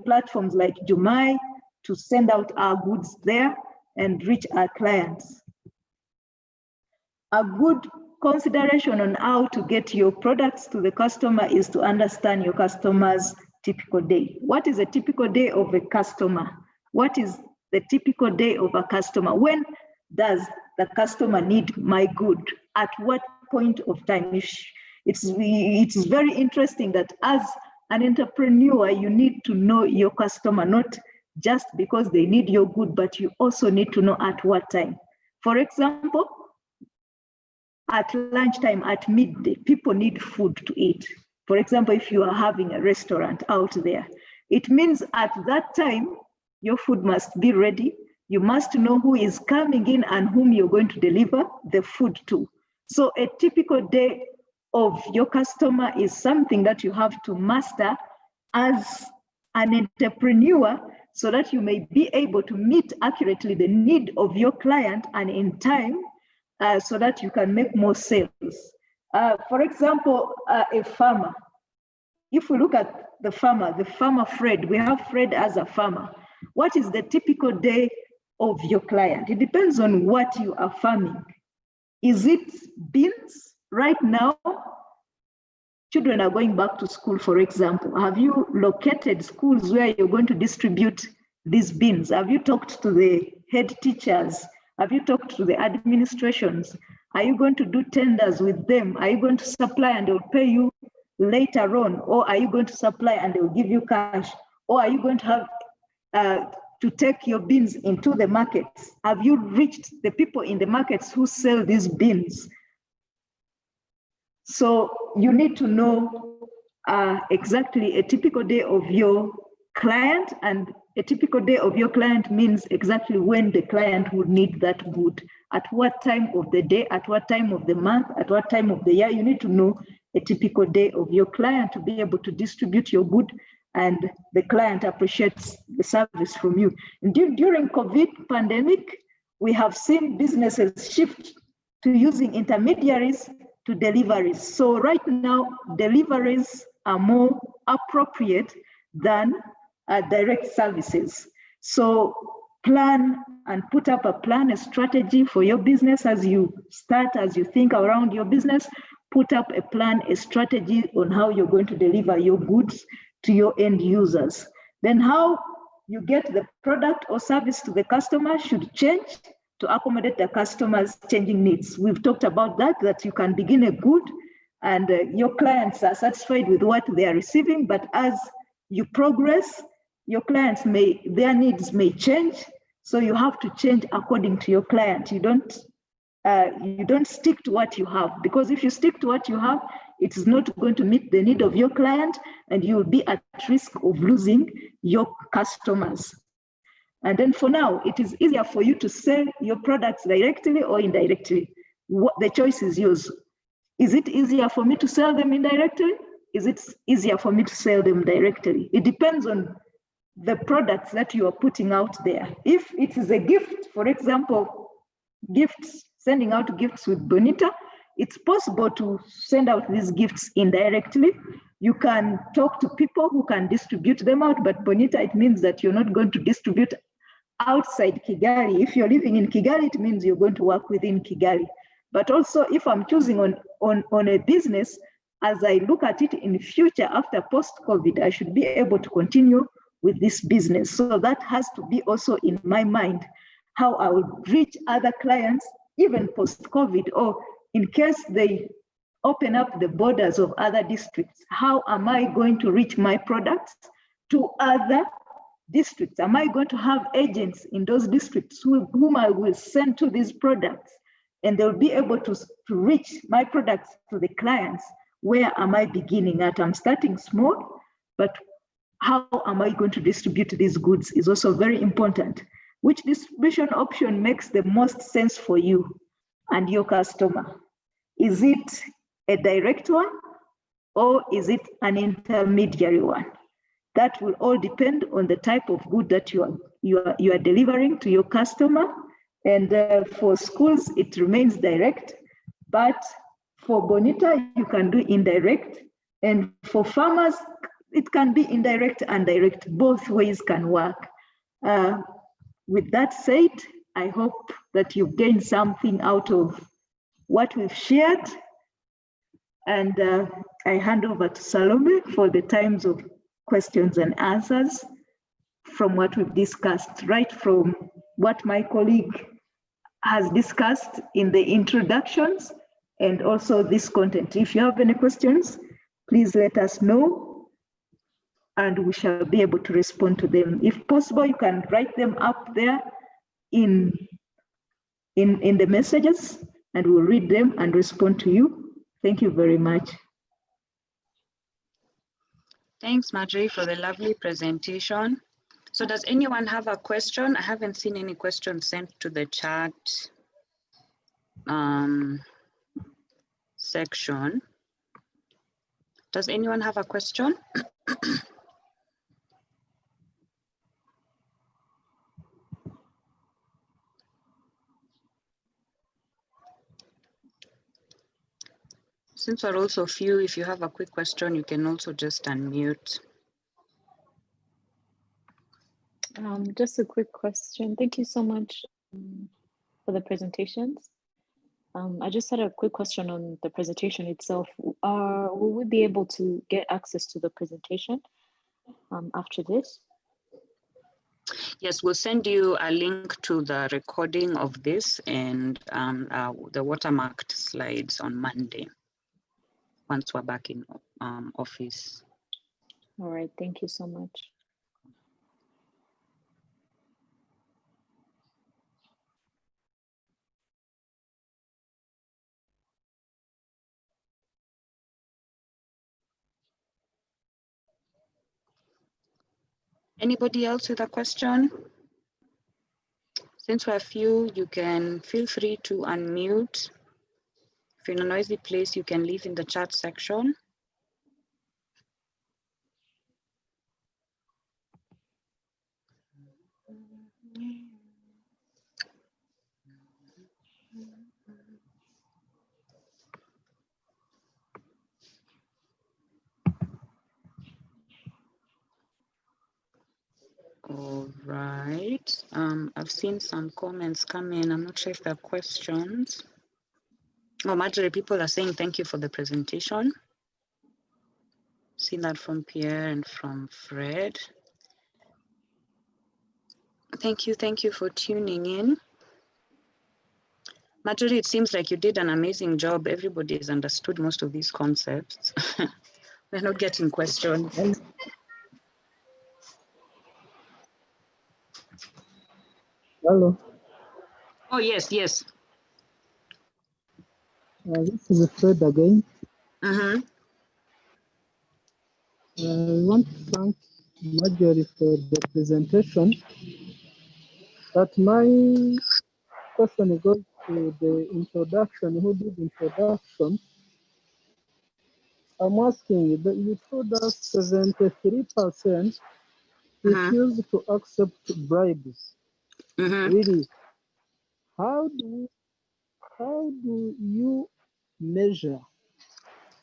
Speaker 1: platforms like Jumai to send out our goods there and reach our clients. A good consideration on how to get your products to the customer is to understand your customer's typical day. What is a typical day of a customer? What is the typical day of a customer? When does the customer need my good? At what point of time? It's very interesting that as an entrepreneur, you need to know your customer, not just because they need your good, but you also need to know at what time. For example, at lunchtime, at midday, people need food to eat. For example, if you are having a restaurant out there, it means at that time, your food must be ready. You must know who is coming in and whom you're going to deliver the food to. So a typical day of your customer is something that you have to master as an entrepreneur, so that you may be able to meet accurately the need of your client and in time, so that you can make more sales. For example, a farmer. If we look at the farmer Fred, we have Fred as a farmer. What is the typical day of your client? It depends on what you are farming. Is it beans? Right now, children are going back to school, for example. Have you located schools where you're going to distribute these beans? Have you talked to the head teachers? Have you talked to the administrations? Are you going to do tenders with them? Are you going to supply and they'll pay you later on? Or are you going to supply and they'll give you cash? Or are you going to have to take your beans into the markets? Have you reached the people in the markets who sell these beans? So you need to know exactly a typical day of your client, and a typical day of your client means exactly when the client would need that good, at what time of the day, at what time of the month, at what time of the year. You need to know a typical day of your client to be able to distribute your good, and the client appreciates the service from you. And during COVID pandemic, we have seen businesses shift to using intermediaries to deliveries. So right now, deliveries are more appropriate than direct services. So plan and put up a plan, a strategy for your business as you start, as you think around your business. Put up a plan, a strategy on how you're going to deliver your goods to your end users. Then how you get the product or service to the customer should change to accommodate the customer's changing needs. We've talked about that you can begin a good and your clients are satisfied with what they are receiving, but as you progress, your clients their needs may change. So you have to change according to your client. You don't stick to what you have, because if you stick to what you have, it is not going to meet the need of your client, and you will be at risk of losing your customers. And then for now, it is easier for you to sell your products directly or indirectly. The choice is yours. Is it easier for me to sell them indirectly? Is it easier for me to sell them directly? It depends on the products that you are putting out there. If it is a gift, for example, sending out gifts with Bonita, it's possible to send out these gifts indirectly. You can talk to people who can distribute them out, but Bonita, it means that you're not going to distribute outside Kigali. If you're living in Kigali, it means you're going to work within Kigali. But also, if I'm choosing on a business, as I look at it in the future after post-COVID, I should be able to continue with this business. So that has to be also in my mind, how I will reach other clients, even post-COVID, or in case they open up the borders of other districts, how am I going to reach my products to other districts? Am I going to have agents in those districts whom I will send to these products, and they'll be able to reach my products to the clients? Where am I beginning at? I'm starting small, but how am I going to distribute these goods is also very important. Which distribution option makes the most sense for you and your customer? Is it a direct one, or is it an intermediary one? That will all depend on the type of good that you are delivering to your customer. And for schools, it remains direct, but for Bonita, you can do indirect. And for farmers, it can be indirect and direct. Both ways can work. With that said, I hope that you've gained something out of what we've shared. And I hand over to Salome for the times of questions and answers from what we've discussed, right from what my colleague has discussed in the introductions and also this content. If you have any questions, please let us know and we shall be able to respond to them. If possible, you can write them up there in the messages and we'll read them and respond to you. Thank you very much.
Speaker 4: Thanks, Marjorie, for the lovely presentation. So does anyone have a question? I haven't seen any questions sent to the chat section. Does anyone have a question? Since we're also few, if you have a quick question, you can also just unmute.
Speaker 5: Just a quick question. Thank you so much for the presentations. I just had a quick question on the presentation itself. Will we be able to get access to the presentation after this?
Speaker 4: Yes, we'll send you a link to the recording of this and the watermarked slides on Monday, once we're back in office.
Speaker 5: All right, thank you so much.
Speaker 4: Anybody else with a question? Since we're few, you can feel free to unmute. If you're in a noisy place, you can leave in the chat section. All right, I've seen some comments come in. I'm not sure if they're questions. Oh, Marjorie, people are saying thank you for the presentation. Seen that from Pierre and from Fred. Thank you for tuning in. Marjorie, it seems like you did an amazing job. Everybody has understood most of these concepts. We're not getting questions.
Speaker 6: Hello.
Speaker 4: Oh, yes.
Speaker 6: This is Fred again.
Speaker 4: Mm-hmm.
Speaker 6: I want to thank Marjorie for the presentation. But my question goes to the introduction. Who did introduction? I'm asking you that you told us 73% refuse to accept bribes. Really, how do you measure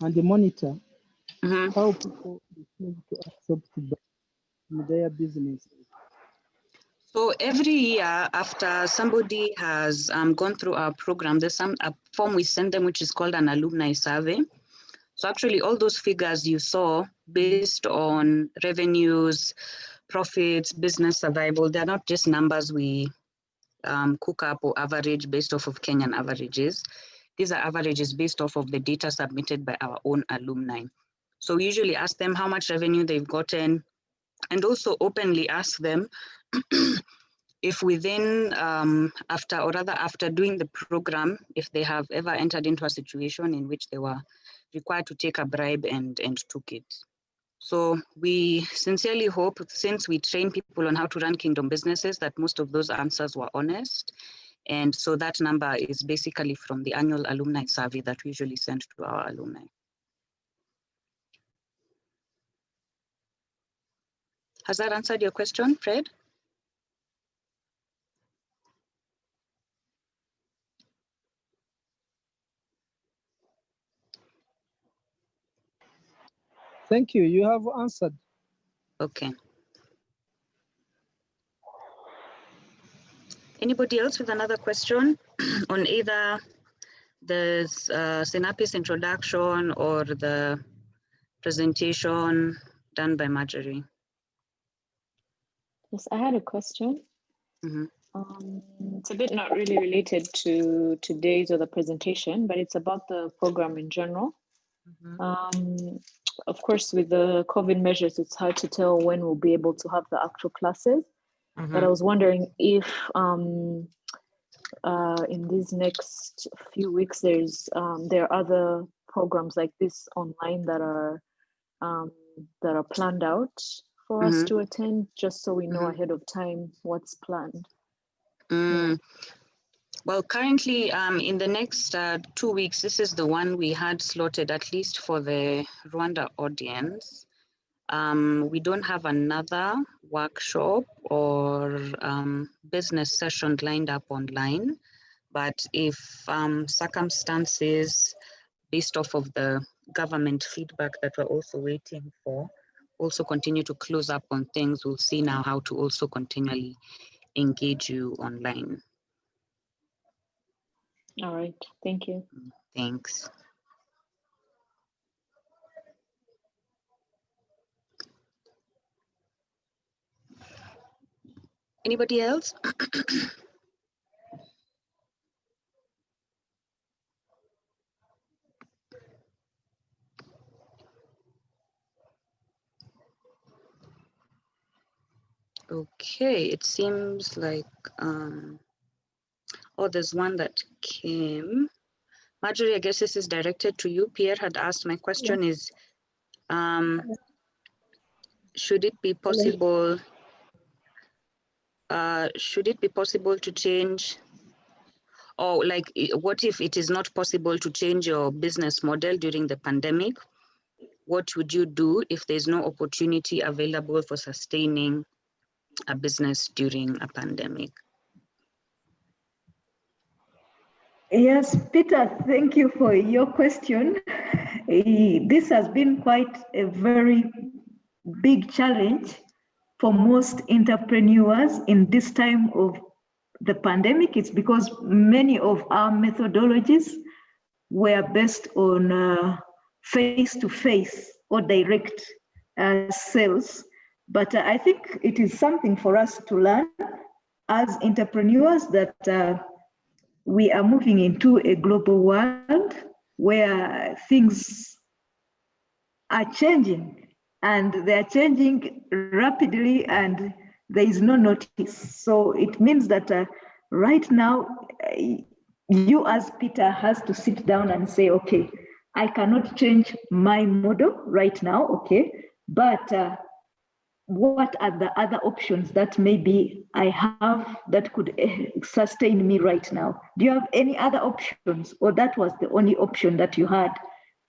Speaker 6: and monitor how people refuse to accept bribes in their businesses?
Speaker 4: So every year after somebody has gone through our program, there's a form we send them, which is called an alumni survey. So actually all those figures you saw based on revenues, profits, business survival, they're not just numbers we cook up or average based off of Kenyan averages. These are averages based off of the data submitted by our own alumni. So we usually ask them how much revenue they've gotten and also openly ask them if within, after doing the program, if they have ever entered into a situation in which they were required to take a bribe and took it. So we sincerely hope, since we train people on how to run kingdom businesses, that most of those answers were honest. And so that number is basically from the annual alumni survey that we usually send to our alumni. Has that answered your question, Fred?
Speaker 6: Thank you. You have answered.
Speaker 4: Okay. Anybody else with another question on either the Synapis introduction or the presentation done by Marjorie.
Speaker 5: Yes, I had a question.
Speaker 4: Mhm.
Speaker 5: It's a bit not really related to today's or the presentation, but it's about the program in general. Of course, with the COVID measures, it's hard to tell when we'll be able to have the actual classes. But I was wondering if in these next few weeks, there are other programs like this online that are planned out for us to attend, just so we know ahead of time what's planned. Yeah.
Speaker 4: Well, currently, in the next 2 weeks, this is the one we had slotted, at least for the Rwanda audience. We don't have another workshop or business session lined up online, but if circumstances based off of the government feedback that we're also waiting for, also continue to close up on things, we'll see now how to also continually engage you online.
Speaker 5: All right, thank you.
Speaker 4: Thanks. Anybody else? Okay, it seems like, oh, there's one that came. Marjorie, I guess this is directed to you. Pierre had asked, my question is, should it be possible to change, or like, what if it is not possible to change your business model during the pandemic? What would you do if there's no opportunity available for sustaining a business during a pandemic?
Speaker 1: Yes, Peter, thank you for your question. This has been quite a very big challenge for most entrepreneurs in this time of the pandemic. It's because many of our methodologies were based on face-to-face or direct sales. But I think it is something for us to learn as entrepreneurs that we are moving into a global world where things are changing, and they're changing rapidly, and there is no notice. So it means that right now, you as Peter has to sit down and say, okay, I cannot change my model right now, okay, but what are the other options that maybe I have that could sustain me right now? Do you have any other options, or that was the only option that you had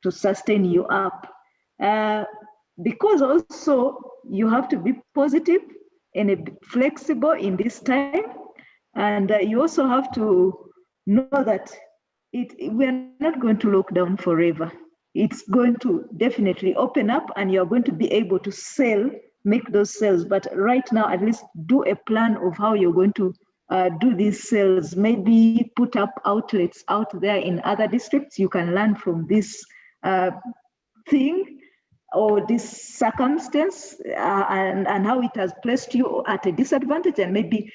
Speaker 1: to sustain you up? Because also you have to be positive and flexible in this time, and you also have to know that we're not going to lock down forever. It's going to definitely open up, and you're going to be able to make those sales. But right now, at least do a plan of how you're going to do these sales. Maybe put up outlets out there in other districts. You can learn from this thing or this circumstance and how it has placed you at a disadvantage, and maybe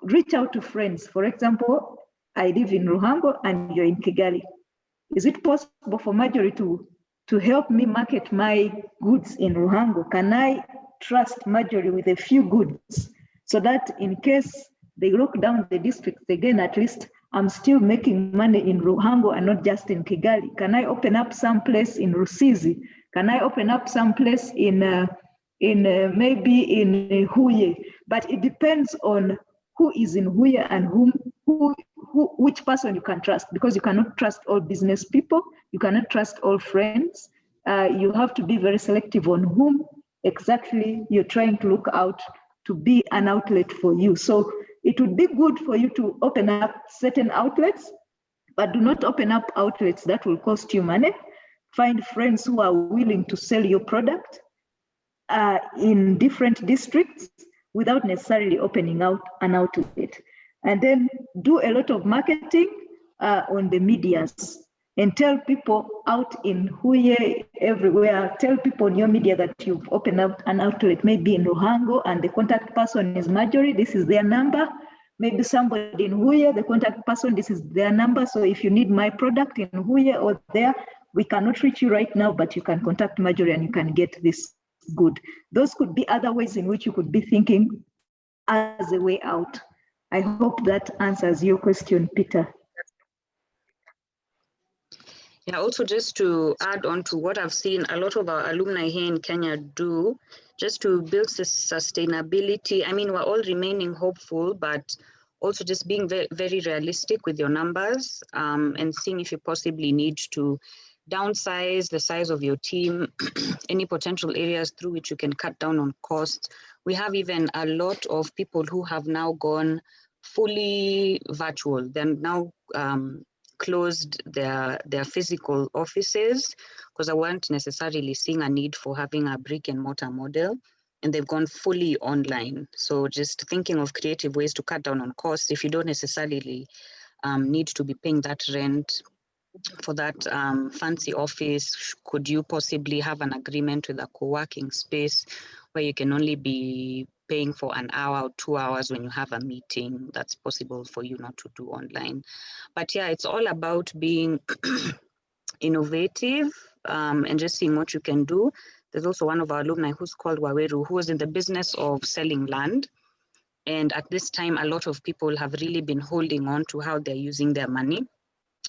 Speaker 1: reach out to friends. For example, I live in Ruhango and you're in Kigali. Is it possible for Marjorie to help me market my goods in Ruhango? Can I trust Marjorie with a few goods so that in case they lock down the district again, at least I'm still making money in Ruhango and not just in Kigali? Can I open up some place in Rusizi? Can I open up some place in maybe in Huye? But it depends on who is in Huye and which person you can trust, because you cannot trust all business people, you cannot trust all friends. You have to be very selective on whom exactly you're trying to look out to be an outlet for you. So it would be good for you to open up certain outlets, but do not open up outlets that will cost you money. Find friends who are willing to sell your product in different districts without necessarily opening out an outlet. And then do a lot of marketing on the medias. and tell people out in Huye, everywhere, tell people in your media that you've opened up an outlet, maybe in Luhango, and the contact person is Marjorie, this is their number. Maybe somebody in Huye, the contact person, this is their number. So if you need my product in Huye or there, we cannot reach you right now, but you can contact Marjorie and you can get this good. Those could be other ways in which you could be thinking as a way out. I hope that answers your question, Peter.
Speaker 4: Yeah, also just to add on to what I've seen a lot of our alumni here in Kenya do, just to build sustainability. I mean, we're all remaining hopeful, but also just being very, very realistic with your numbers and seeing if you possibly need to downsize the size of your team, any potential areas through which you can cut down on costs. We have even a lot of people who have now gone fully virtual. They're now closed their physical offices because I weren't necessarily seeing a need for having a brick and mortar model, and they've gone fully online. So just thinking of creative ways to cut down on costs. If you don't necessarily need to be paying that rent for that fancy office, could you possibly have an agreement with a co-working space where you can only be paying for an hour or 2 hours when you have a meeting that's possible for you not to do online? But yeah, it's all about being innovative and just seeing what you can do. There's also one of our alumni who's called Waweru, who was in the business of selling land. And at this time, a lot of people have really been holding on to how they're using their money.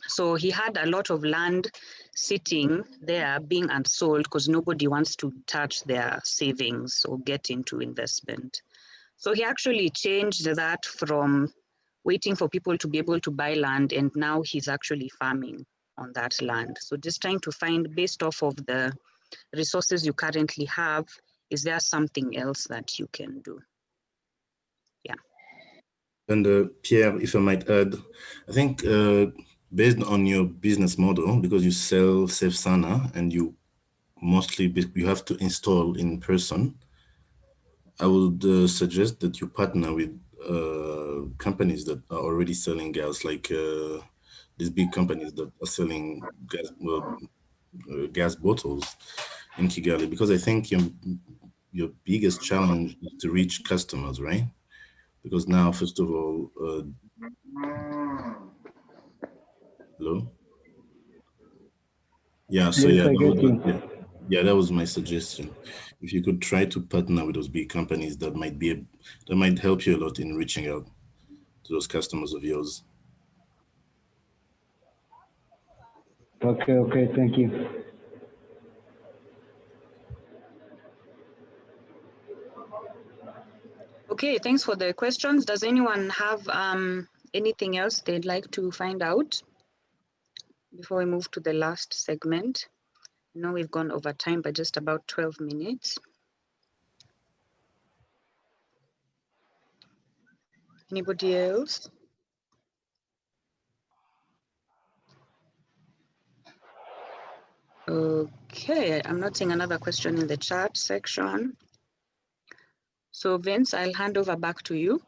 Speaker 4: So he had a lot of land sitting there being unsold because nobody wants to touch their savings or get into investment. So he actually changed that from waiting for people to be able to buy land, and now he's actually farming on that land. So just trying to find, based off of the resources you currently have, is there something else that you can do? Yeah.
Speaker 2: And Pierre, if I might add, I think based on your business model, because you sell Safe Sana and you have to install in person, I would suggest that you partner with companies that are already selling gas, like these big companies that are selling gas bottles in Kigali, because I think your biggest challenge is to reach customers, right? Because now, first of all, hello? Yeah, so
Speaker 7: yes, I get you.
Speaker 2: Yeah, that was my suggestion. If you could try to partner with those big companies, that might help you a lot in reaching out to those customers of yours.
Speaker 7: Okay, thank you.
Speaker 4: Okay, thanks for the questions. Does anyone have anything else they'd like to find out before we move to the last segment? I know we've gone over time by just about 12 minutes. Anybody else? Okay, I'm not seeing another question in the chat section. So Vince, I'll hand over back to you.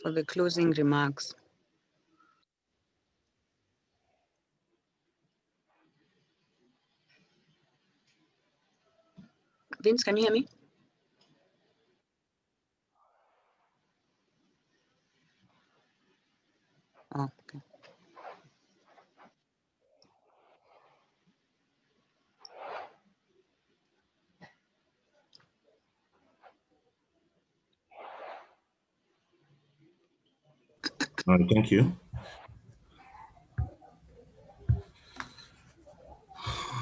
Speaker 4: For the closing remarks. Vince, can you hear me? Oh, okay.
Speaker 2: All right, thank you.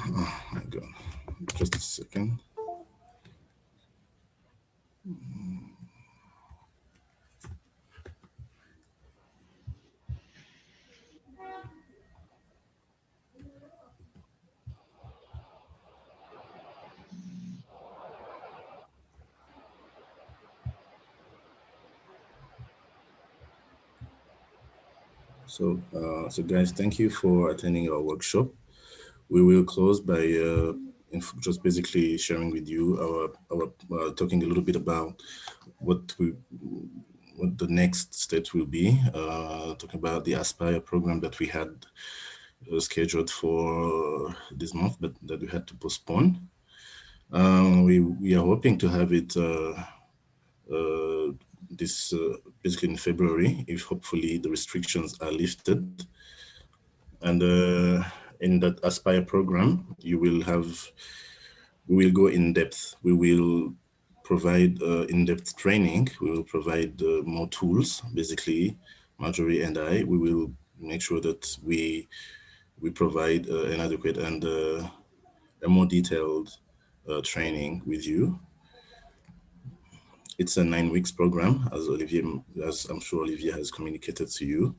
Speaker 2: Oh my God, just a second. So guys, thank you for attending our workshop. We will close by just basically sharing with you our talking a little bit about what what the next steps will be, talking about the Aspire program that we had scheduled for this month, but that we had to postpone. We are hoping to have it basically in February, if hopefully the restrictions are lifted. And in that Aspire program, we will go in depth. We will provide in-depth training. We will provide more tools. Basically, Marjorie and I, we will make sure that we provide an adequate and a more detailed training with you. It's a 9 weeks program, as I'm sure Olivier has communicated to you.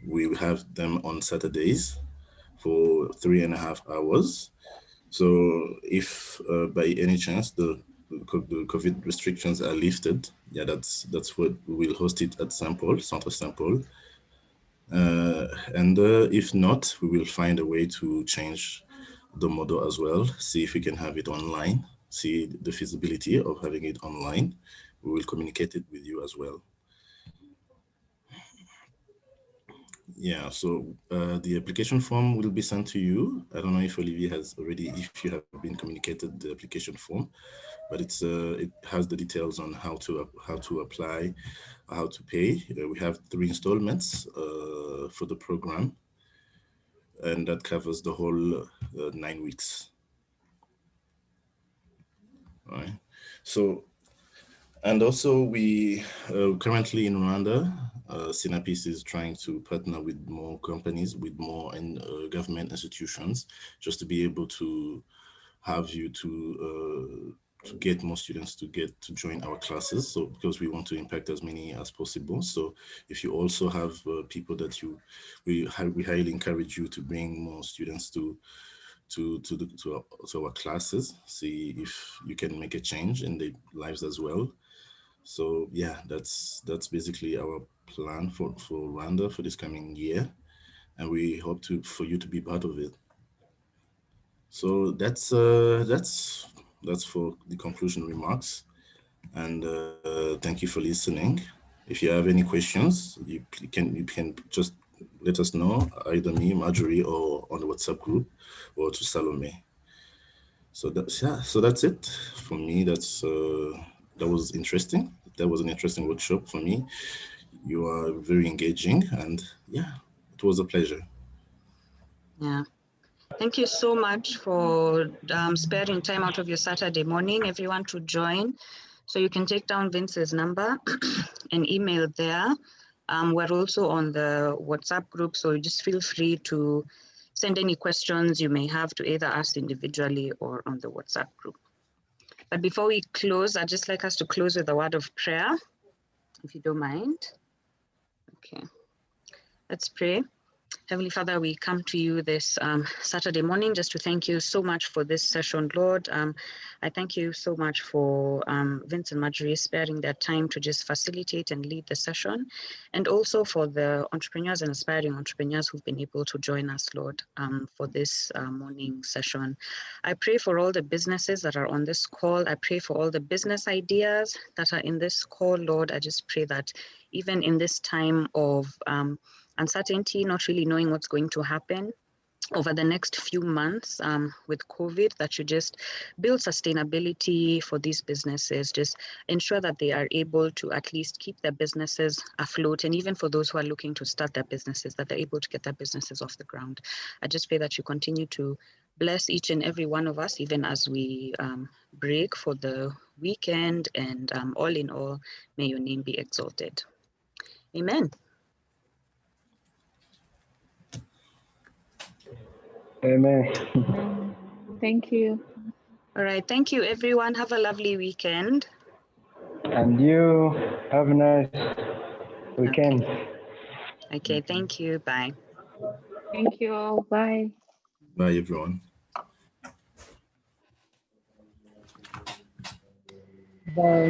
Speaker 2: We have them on Saturdays for 3.5 hours. So if by any chance the COVID restrictions are lifted, yeah, that's what we will host it at Centre Sample. And if not, we will find a way to change the model as well, see if we can have it online, see the feasibility of having it online. We will communicate it with you as well. Yeah, so the application form will be sent to you. I don't know if Olivier has already, if you have been communicated the application form, but it has the details on how to apply, how to pay. We have 3 installments for the program, and that covers the whole 9 weeks. All right. So, and also we currently in Rwanda, Synapis is trying to partner with more companies, with more government institutions, just to be able to have you to get more students to join our classes. So because we want to impact as many as possible. So if you also have people that we highly encourage you to bring more students to our classes, see if you can make a change in their lives as well. So yeah, that's basically our plan for Rwanda for this coming year, and we hope for you to be part of it. So that's for the conclusion remarks, and thank you for listening. If you have any questions, you can just let us know, either me, Marjorie, or on the WhatsApp group, or to Salome. So that's it for me. That was interesting. That was an interesting workshop for me. You are very engaging, and yeah, it was a pleasure.
Speaker 4: Yeah. Thank you so much for sparing time out of your Saturday morning, everyone, to join. So you can take down Vince's number and email there. We're also on the WhatsApp group, so just feel free to send any questions you may have to either us individually or on the WhatsApp group. But before we close, I'd just like us to close with a word of prayer, if you don't mind. Okay, let's pray. Heavenly Father, we come to you this Saturday morning just to thank you so much for this session, Lord. I thank you so much for Vince and Marjorie sparing their time to just facilitate and lead the session, and also for the entrepreneurs and aspiring entrepreneurs who've been able to join us, Lord, for this morning session. I pray for all the businesses that are on this call. I pray for all the business ideas that are in this call, Lord. I just pray that even in this time of uncertainty, not really knowing what's going to happen over the next few months with COVID, that you just build sustainability for these businesses, just ensure that they are able to at least keep their businesses afloat, and even for those who are looking to start their businesses, that they're able to get their businesses off the ground. I just pray that you continue to bless each and every one of us, even as we break for the weekend, and all in all, may your name be exalted. Amen.
Speaker 6: Amen.
Speaker 5: Thank you.
Speaker 4: All right. Thank you, everyone. Have a lovely weekend.
Speaker 6: And you have a nice weekend.
Speaker 4: Okay. Thank you. Bye.
Speaker 5: Thank you all. Bye.
Speaker 2: Bye, everyone.
Speaker 6: Bye.